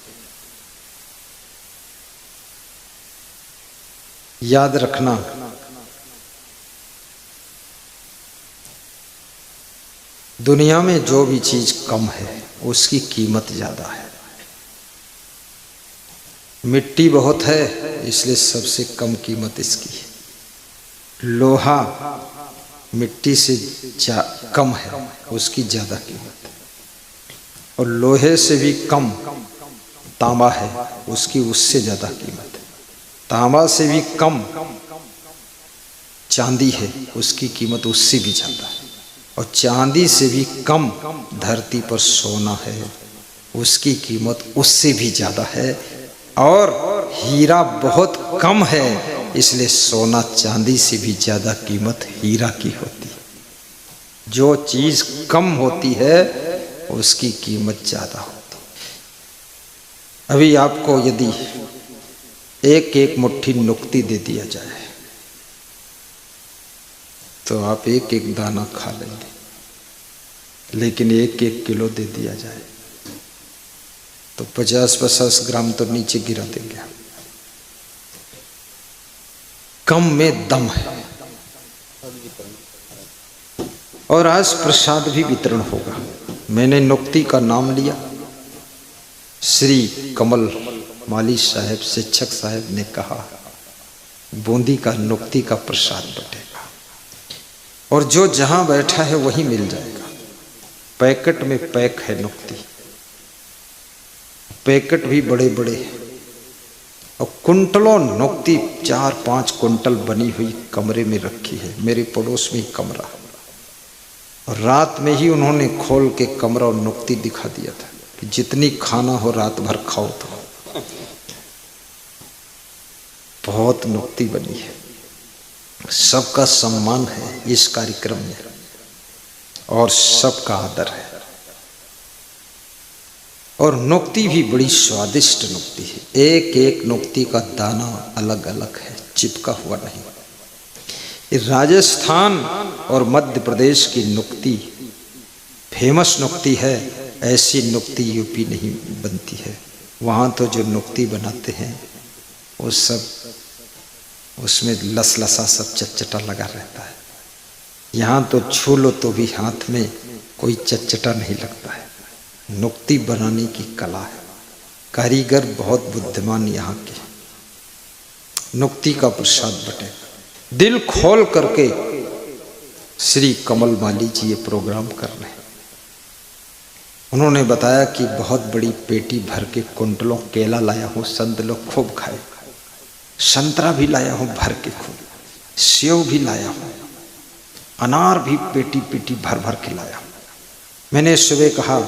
याद रखना, दुनिया में जो भी चीज कम है उसकी कीमत ज्यादा है। मिट्टी बहुत है इसलिए सबसे कम कीमत इसकी है। लोहा मिट्टी से कम है, उसकी ज्यादा कीमत है। और लोहे से भी कम तांबा है, उसकी उससे ज्यादा कीमत है। तांबा से भी कम चांदी है, उसकी कीमत उससे भी ज्यादा है। और चांदी से भी कम धरती पर सोना है, उसकी कीमत उससे भी ज़्यादा है। और हीरा बहुत कम है, इसलिए सोना चांदी से भी ज़्यादा कीमत हीरा की होती है। जो चीज़ कम होती है उसकी कीमत ज़्यादा होती है। अभी आपको यदि एक एक मुट्ठी नुक्ती दे दिया जाए तो आप एक एक दाना खा लेंगे, लेकिन 1-1 किलो दे दिया जाए तो 50-50 ग्राम तो नीचे गिरा देंगे। कम में दम है। और आज प्रसाद भी वितरण होगा। मैंने नुक्ति का नाम लिया, श्री कमल माली साहब शिक्षक साहब ने कहा बूंदी का नुक्ति का प्रसाद बटेगा। और जो जहां बैठा है वहीं मिल जाएगा। पैकेट में पैक है नुक्ति, पैकेट भी बड़े बड़े हैं। और कुंटलों नुक्ति 4-5 कुंटल बनी हुई कमरे में रखी है। मेरे पड़ोस में ही कमरा, और रात में ही उन्होंने खोल के कमरा और नुक्ति दिखा दिया था कि जितनी खाना हो रात भर खाओ। तो बहुत नुक्ति बनी है। सबका सम्मान है इस कार्यक्रम में और सबका आदर है। और नुक्ति भी बड़ी स्वादिष्ट नुक्ति है। एक एक नुक्ति का दाना अलग अलग है, चिपका हुआ नहीं। राजस्थान और मध्य प्रदेश की नुक्ति फेमस नुक्ति है, ऐसी नुक्ति यूपी नहीं बनती है। वहाँ तो जो नुक्ति बनाते हैं वो सब उसमें लसलसा सब चटचटा लगा रहता है। यहाँ तो छू लो तो भी हाथ में कोई चटचटा नहीं लगता है। नुक्ति बनाने की कला है, कारीगर बहुत बुद्धिमान यहाँ के। नुक्ति का प्रसाद बटे, दिल खोल करके श्री कमल माली जी ये प्रोग्राम कर रहे हैं। उन्होंने बताया कि बहुत बड़ी पेटी भर के कुंटलों केला लाया हूँ, संत लोग खूब खाए। संतरा भी लाया हूँ भर के खूब, सेव भी लाया हूँ, अनार भी पेटी पेटी भर भर के लाया हूँ। मैंने सुबह कहा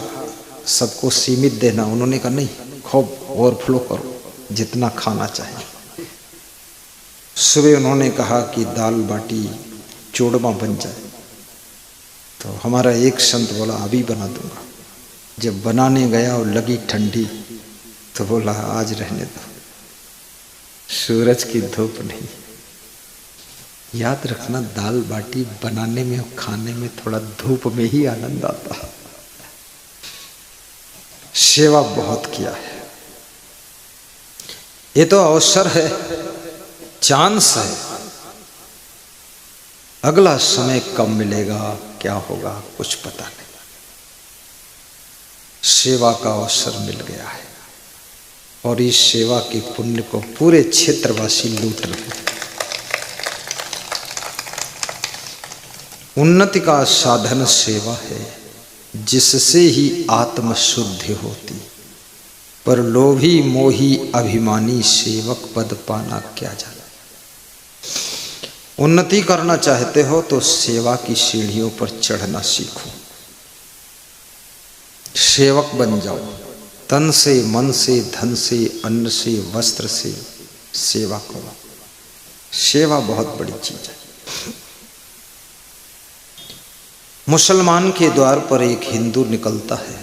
सबको सीमित देना, उन्होंने कहा नहीं खूब ओवरफ्लो करो जितना खाना चाहिए। सुबह उन्होंने कहा कि दाल बाटी चूरमा बन जाए, तो हमारा एक संत बोला अभी बना दूंगा। जब बनाने गया और लगी ठंडी तो बोला आज रहने दो, सूरज की धूप नहीं। याद रखना दाल बाटी बनाने में और खाने में थोड़ा धूप में ही आनंद आता है। सेवा बहुत किया है, ये तो अवसर है, चांस है। अगला समय कब मिलेगा क्या होगा कुछ पता नहीं। सेवा का अवसर मिल गया है और इस सेवा के पुण्य को पूरे क्षेत्रवासी लूट रहे हैं। उन्नति का साधन सेवा है, जिससे ही आत्म शुद्धि होती। पर लोभी मोही अभिमानी सेवक पद पाना क्या जाना। उन्नति करना चाहते हो तो सेवा की सीढ़ियों पर चढ़ना सीखो, सेवक बन जाओ। तन से मन से धन से अन्न से वस्त्र से सेवा करो। सेवा बहुत बड़ी चीज है। मुसलमान के द्वार पर एक हिंदू निकलता है,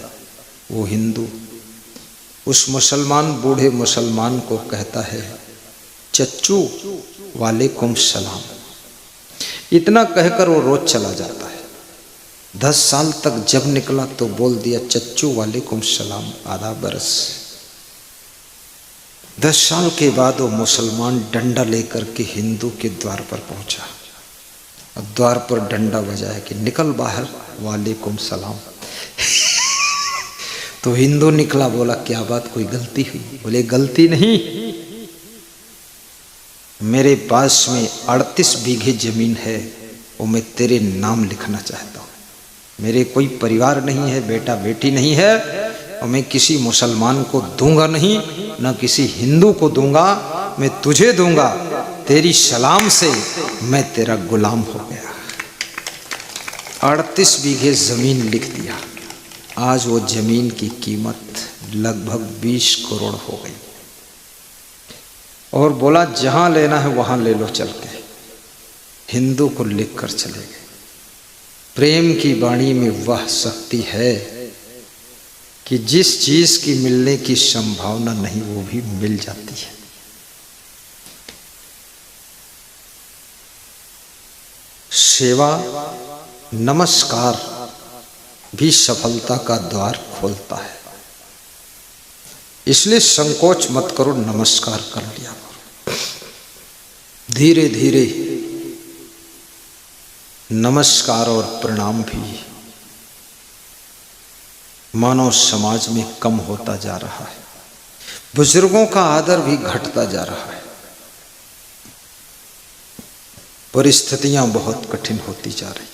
वो हिंदू उस मुसलमान बूढ़े मुसलमान को कहता है चच्चू वालेकुम सलाम। इतना कहकर वो रोज चला जाता है। 10 साल तक जब निकला तो बोल दिया चच्चू वालेकुम सलाम आधा बरस। 10 साल के बाद वो मुसलमान डंडा लेकर के हिंदू के द्वार पर पहुंचा। अब द्वार पर डंडा बजाया कि निकल बाहर, वालेकुम सलाम। तो हिंदू निकला, बोला क्या बात कोई गलती हुई? बोले गलती नहीं, मेरे पास में 38 बीघे जमीन है, वो मैं तेरे नाम लिखना चाहता हूँ। मेरे कोई परिवार नहीं है, बेटा बेटी नहीं है, और मैं किसी मुसलमान को दूंगा नहीं, न किसी हिंदू को दूंगा, मैं तुझे दूंगा। तेरी सलाम से मैं तेरा गुलाम हो गया। 38 बीघे जमीन लिख दिया। आज वो जमीन की कीमत लगभग 20 करोड़ हो गई। और बोला जहां लेना है वहां ले लो चल के। हिंदू को लिख कर चले गए। प्रेम की वाणी में वह शक्ति है कि जिस चीज की मिलने की संभावना नहीं वो भी मिल जाती है। सेवा नमस्कार भी सफलता का द्वार खोलता है। इसलिए संकोच मत करो, नमस्कार कर लिया करो। धीरे धीरे नमस्कार और प्रणाम भी मानव समाज में कम होता जा रहा है। बुजुर्गों का आदर भी घटता जा रहा है। परिस्थितियां बहुत कठिन होती जा रही हैं।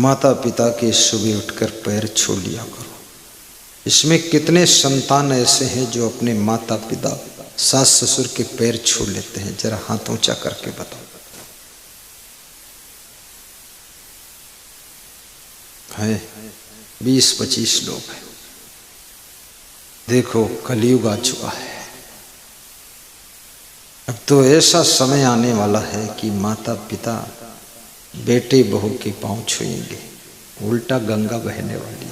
माता पिता के सुबह उठकर पैर छू लिया करो। इसमें कितने संतान ऐसे हैं जो अपने माता पिता सास ससुर के पैर छू लेते हैं? जरा हाथ ऊंचा करके बताओ। है 20-25 लोग हैं। देखो कलयुग आ चुका है। अब तो ऐसा समय आने वाला है कि माता पिता बेटे बहू के पांव छुएंगे, उल्टा गंगा बहने वाली।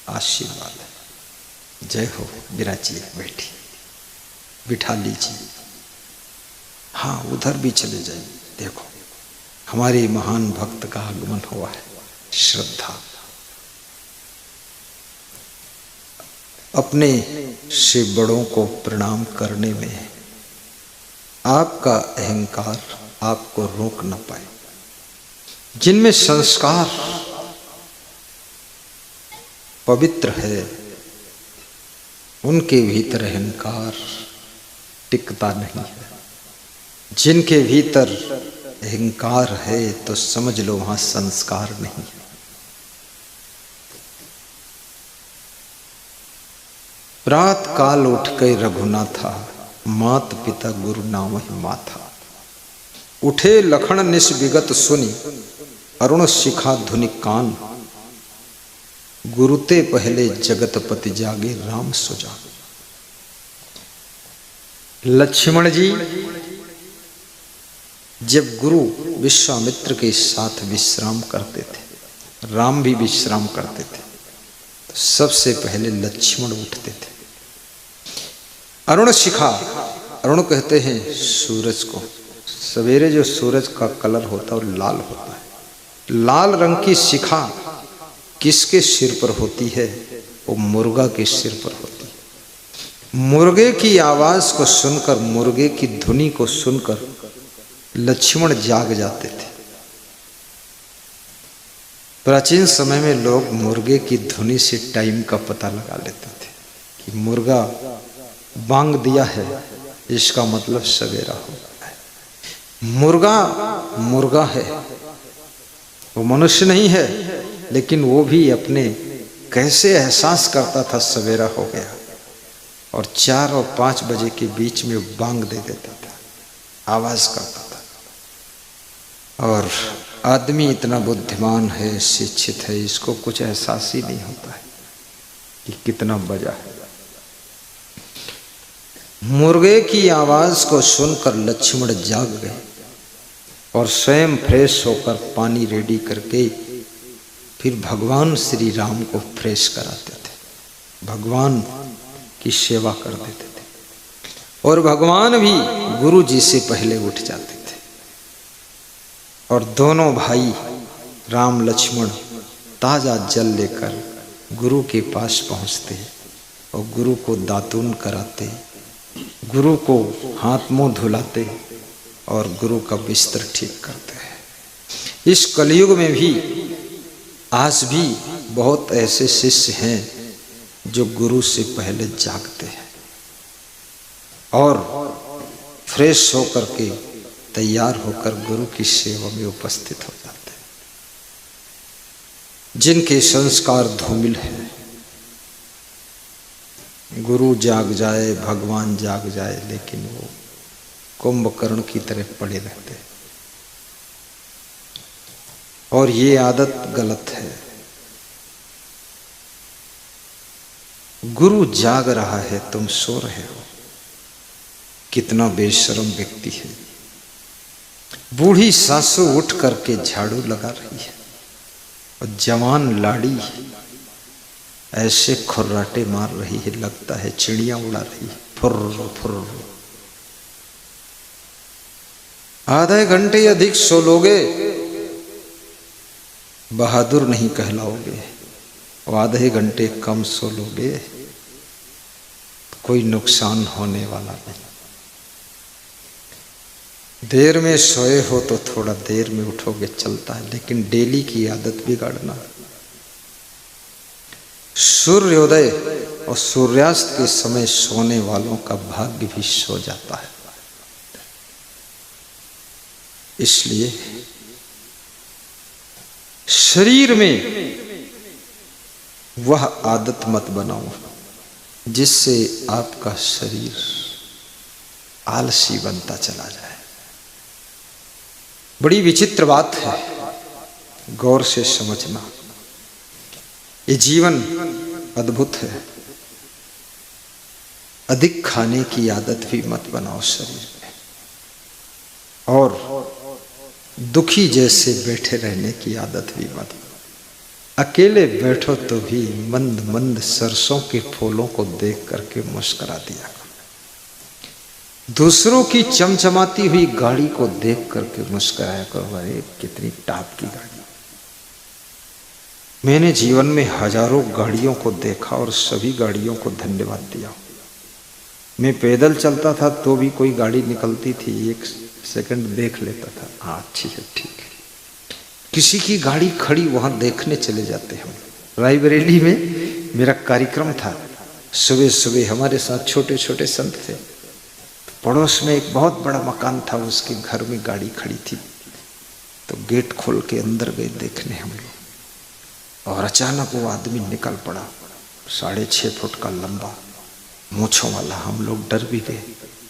आशीर्वाद है। जय हो। विराजिए, बैठी, बिठा लीजिए। हाँ, उधर भी चले जाइए। देखो, हमारे महान भक्त का आगमन हुआ है। श्रद्धा, अपने से बड़ों को प्रणाम करने में आपका अहंकार आपको रोक न पाए। जिनमें संस्कार पवित्र है, उनके भीतर अहंकार टिकता नहीं है। जिनके भीतर अहंकार है तो समझ लो वहां संस्कार नहीं है। प्रात काल उठ के रघुनाथा, मात पिता गुरु नामहि माथा। उठे लखन निश विगत सुनि, अरुण शिखा धुनि कान। गुरुते पहले जगतपति जागे, राम सुजा। लक्ष्मण जी जब गुरु विश्वामित्र के साथ विश्राम करते थे, राम भी विश्राम करते थे, तो सबसे पहले लक्ष्मण उठते थे। अरुण शिखा, अरुण कहते हैं सूरज को। सवेरे जो सूरज का कलर होता है वो लाल होता है। लाल रंग की शिखा किसके सिर पर होती है? वो मुर्गा के सिर पर होती है। मुर्गे की आवाज को सुनकर, मुर्गे की धुनी को सुनकर लक्ष्मण जाग जाते थे। प्राचीन समय में लोग मुर्गे की धुनी से टाइम का पता लगा लेते थे कि मुर्गा बांग दिया है, इसका मतलब सवेरा हो गया है। मुर्गा मुर्गा है, वो मनुष्य नहीं है, लेकिन वो भी अपने कैसे एहसास करता था सवेरा हो गया, और 4 और 5 बजे के बीच में बांग दे देता था, आवाज करता था। और आदमी इतना बुद्धिमान है, शिक्षित है, इसको कुछ एहसास ही नहीं होता है कि कितना बजा है। मुर्गे की आवाज को सुनकर लक्ष्मण जाग गए और स्वयं फ्रेश होकर पानी रेडी करके फिर भगवान श्री राम को फ्रेश कराते थे, भगवान की सेवा कर देते थे। और भगवान भी गुरु जी से पहले उठ जाते थे। और दोनों भाई राम लक्ष्मण ताजा जल लेकर गुरु के पास पहुंचते और गुरु को दातून कराते, गुरु को हाथ मुंह धुलाते और गुरु का बिस्तर ठीक करते हैं। इस कलयुग में भी आज भी बहुत ऐसे शिष्य हैं जो गुरु से पहले जागते हैं और फ्रेश होकर के तैयार होकर गुरु की सेवा में उपस्थित हो जाते हैं। जिनके संस्कार धूमिल हैं, गुरु जाग जाए, भगवान जाग जाए, लेकिन वो कुंभकर्ण की तरह पड़े रहते हैं। और ये आदत गलत है। गुरु जाग रहा है, तुम सो रहे हो। कितना बेशर्म व्यक्ति है। बूढ़ी सासू उठ करके झाड़ू लगा रही है और जवान लाड़ी ऐसे खुर्राटे मार रही है, लगता है चिड़ियां उड़ा रही है, फुर्र फुर्र। आधे घंटे अधिक सो लोगे, बहादुर नहीं कहलाओगे। और आधे घंटे कम सो लोगे, कोई नुकसान होने वाला नहीं। देर में सोए हो तो थोड़ा देर में उठोगे, चलता है, लेकिन डेली की आदत बिगाड़ना। सूर्योदय और सूर्यास्त के समय सोने वालों का भाग्य भी सो जाता है। इसलिए शरीर में वह आदत मत बनाओ जिससे आपका शरीर आलसी बनता चला जाए। बड़ी विचित्र बात है, गौर से समझना। ये जीवन अद्भुत है। अधिक खाने की आदत भी मत बनाओ शरीर में, और दुखी जैसे बैठे रहने की आदत भी मत। अकेले बैठो तो भी मंद मंद सरसों के फूलों को देख करके मुस्कुरा दिया करो। दूसरों की चमचमाती हुई गाड़ी को देख करके मुस्कुराया करो, अरे कितनी टॉप की गाड़ी। मैंने जीवन में हजारों गाड़ियों को देखा और सभी गाड़ियों को धन्यवाद दिया। मैं पैदल चलता था तो भी कोई गाड़ी निकलती थी, 1 सेकंड देख लेता था, हाँ अच्छी है, ठीक है। किसी की गाड़ी खड़ी वहां देखने चले जाते हम। रायबरेली में मेरा कार्यक्रम था, सुबह सुबह हमारे साथ छोटे छोटे संत थे। पड़ोस में एक बहुत बड़ा मकान था, उसके घर में गाड़ी खड़ी थी, तो गेट खोल के अंदर गए देखने हम लोग, और अचानक वो आदमी निकल पड़ा, 6.5 फुट का लंबा, मूंछों वाला। हम लोग डर भी गए,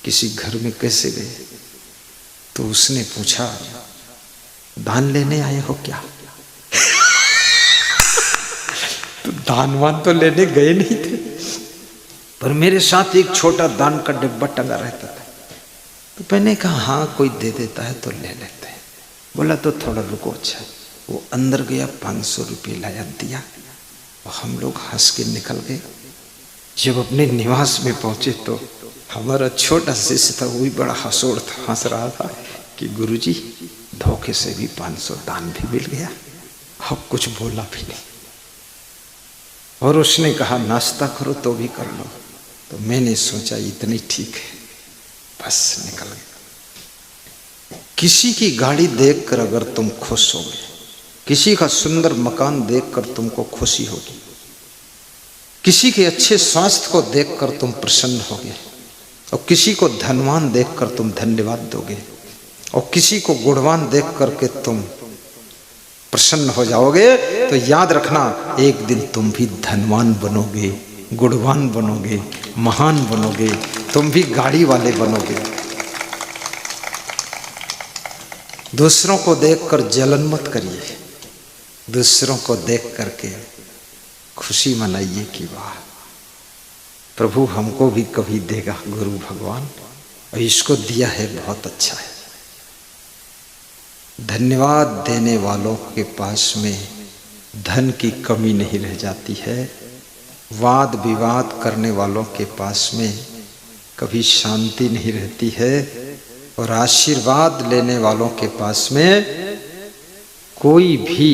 किसी घर में कैसे गए। तो उसने पूछा, दान लेने आए हो क्या? तो दानवान तो लेने गए नहीं थे, पर मेरे साथ एक छोटा दान का डिब्बा टंगा रहता था। तो मैंने कहा हाँ कोई दे देता है तो ले लेते हैं। बोला तो थोड़ा रुको। अच्छा, वो अंदर गया, 500 रुपये लाया, दिया, और हम लोग हंस के निकल गए। जब अपने निवास में पहुंचे तो हमारा छोटा शिष्य था, वो भी बड़ा हंसोड़ था, हंस रहा था कि गुरुजी धोखे से भी 500 दान भी मिल गया। अब कुछ बोला भी नहीं, और उसने कहा नाश्ता करो तो भी कर लो। तो मैंने सोचा इतनी ठीक है, बस निकल गया। किसी की गाड़ी देखकर अगर तुम खुश होगे, किसी का सुंदर मकान देखकर तुमको खुशी होगी, किसी के अच्छे स्वास्थ्य को देखकर तुम प्रसन्न होगे, और किसी को धनवान देखकर तुम धन्यवाद दोगे, और किसी को गुणवान देख करके तुम प्रसन्न हो जाओगे, तो याद रखना एक दिन तुम भी धनवान बनोगे, गुणवान बनोगे, महान बनोगे, तुम भी गाड़ी वाले बनोगे। दूसरों को देखकर जलन मत करिए, दूसरों को देख करके खुशी मनाइए कि वाह प्रभु हमको भी कभी देगा गुरु भगवान, और इसको दिया है बहुत अच्छा है। धन्यवाद देने वालों के पास में धन की कमी नहीं रह जाती है। वाद विवाद करने वालों के पास में कभी शांति नहीं रहती है, और आशीर्वाद लेने वालों के पास में कोई भी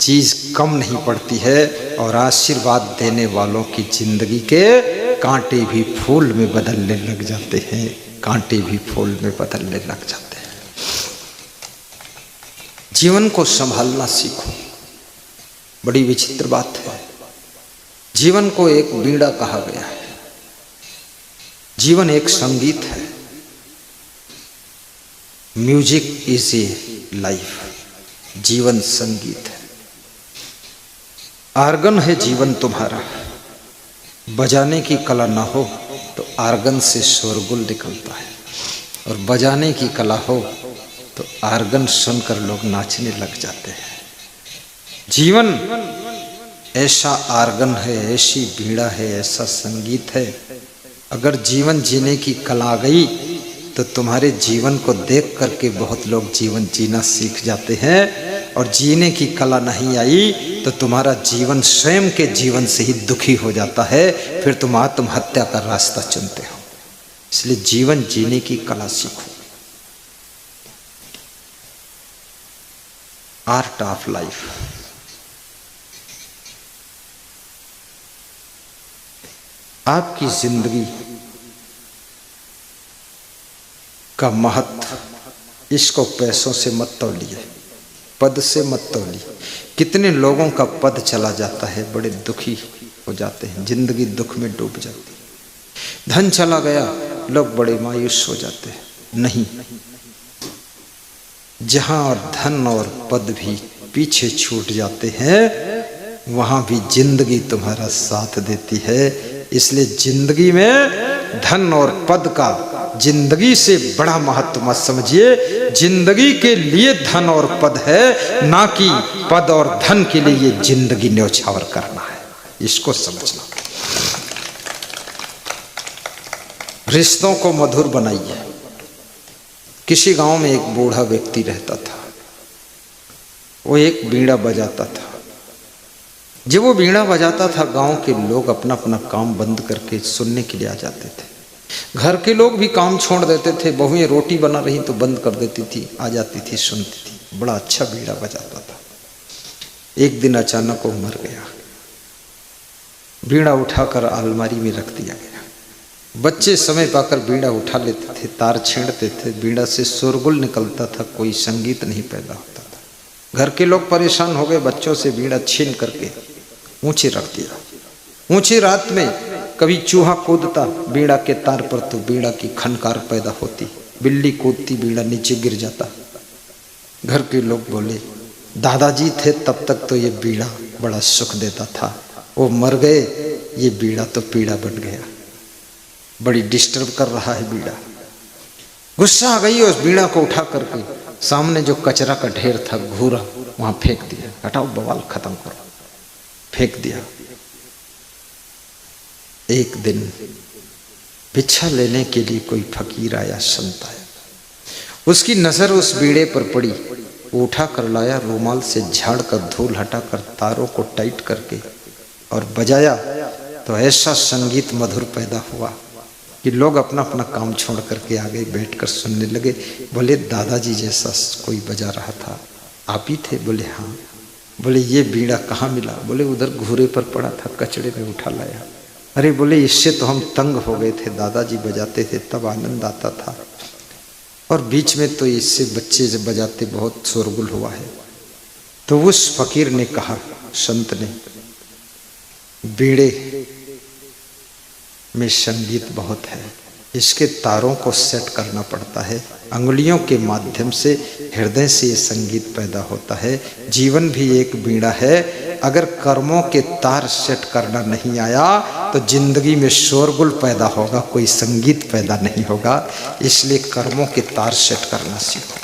चीज कम नहीं पड़ती है, और आशीर्वाद देने वालों की जिंदगी के कांटे भी फूल में बदलने लग जाते हैं, कांटे भी फूल में बदलने लग जाते हैं। जीवन को संभालना सीखो। बड़ी विचित्र बात है, जीवन को एक बीड़ा कहा गया है, जीवन एक संगीत है। म्यूजिक इज ए लाइफ, जीवन संगीत है। आर्गन है जीवन तुम्हारा, बजाने की कला ना हो तो आर्गन से शोरगुल निकलता है, और बजाने की कला हो तो आर्गन सुनकर लोग नाचने लग जाते हैं। जीवन ऐसा आर्गन है, ऐसी बीड़ा है, ऐसा संगीत है। अगर जीवन जीने की कला आ गई तो तुम्हारे जीवन को देख करके बहुत लोग जीवन जीना सीख जाते हैं, और जीने की कला नहीं आई तो तुम्हारा जीवन स्वयं के जीवन से ही दुखी हो जाता है, फिर तुम आत्महत्या का रास्ता चुनते हो। इसलिए जीवन जीने की कला सीखो। Art of life. आपकी जिंदगी का महत्व इसको पैसों से मत तौलिए, पद से मत तौलिए। कितने लोगों का पद चला जाता है, बड़े दुखी हो जाते हैं, जिंदगी दुख में डूब जाती है। धन चला गया, लोग बड़े मायूस हो जाते हैं। नहीं, जहां और धन और पद भी पीछे छूट जाते हैं, वहां भी जिंदगी तुम्हारा साथ देती है। इसलिए जिंदगी में धन और पद का जिंदगी से बड़ा महत्व मत समझिए। जिंदगी के लिए धन और पद है, ना कि पद और धन के लिए ये जिंदगी न्यौछावर करना है। इसको समझना। रिश्तों को मधुर बनाइए। किसी गांव में एक बूढ़ा व्यक्ति रहता था। वो एक बीड़ा बजाता था। जब वो बीड़ा बजाता था, गांव के लोग अपना अपना काम बंद करके सुनने के लिए आ जाते थे। घर के लोग भी काम छोड़ देते थे। बहुएं रोटी बना रही तो बंद कर देती थी, आ जाती थी, सुनती थी। बड़ा अच्छा बीड़ा बजाता था। एक दिन अचानक वो मर गया। बीड़ा उठाकर अलमारी में रख दिया गया। बच्चे समय पाकर बीड़ा उठा लेते थे, तार छेड़ते थे, बीड़ा से शोरगुल निकलता था, कोई संगीत नहीं पैदा होता था। घर के लोग परेशान हो गए, बच्चों से बीड़ा छीन करके ऊंचे रख दिया। ऊंची रात में कभी चूहा कूदता बीड़ा के तार पर तो बीड़ा की खनकार पैदा होती, बिल्ली कूदती, बीड़ा नीचे गिर जाता। घर के लोग बोले, दादाजी थे तब तक तो ये बीड़ा बड़ा सुख देता था, वो मर गए, ये बीड़ा तो पीड़ा बन गया, बड़ी डिस्टर्ब कर रहा है बीड़ा। गुस्सा आ गई, उस बीड़ा को उठा करके सामने जो कचरा का ढेर था, घूरा, वहां फेंक दिया। हटाओ, बवाल खत्म करो, फेंक दिया। एक दिन भिक्षा लेने के लिए कोई फकीर आया, संत आया। उसकी नजर उस बीड़े पर पड़ी, वो उठा कर लाया, रूमाल से झाड़ कर धूल हटाकर तारों को टाइट करके और बजाया। तो ऐसा संगीत मधुर पैदा हुआ कि लोग अपना अपना काम छोड़ करके आ गए, बैठकर सुनने लगे। बोले, दादाजी जैसा कोई बजा रहा था, आप ही थे? बोले हाँ। बोले, ये बीड़ा कहाँ मिला? बोले, उधर घूरे पर पड़ा था, कचड़े में उठा लाया। अरे बोले, इससे तो हम तंग हो गए थे, दादाजी बजाते थे तब आनंद आता था, और बीच में तो इससे बच्चे जब बजाते बहुत शोरगुल हुआ है। तो उस फकीर ने कहा, संत ने, बीड़े में संगीत बहुत है, इसके तारों को सेट करना पड़ता है, अंगुलियों के माध्यम से, हृदय से ये संगीत पैदा होता है। जीवन भी एक बीड़ा है, अगर कर्मों के तार सेट करना नहीं आया तो जिंदगी में शोरगुल पैदा होगा, कोई संगीत पैदा नहीं होगा। इसलिए कर्मों के तार सेट करना सीखो।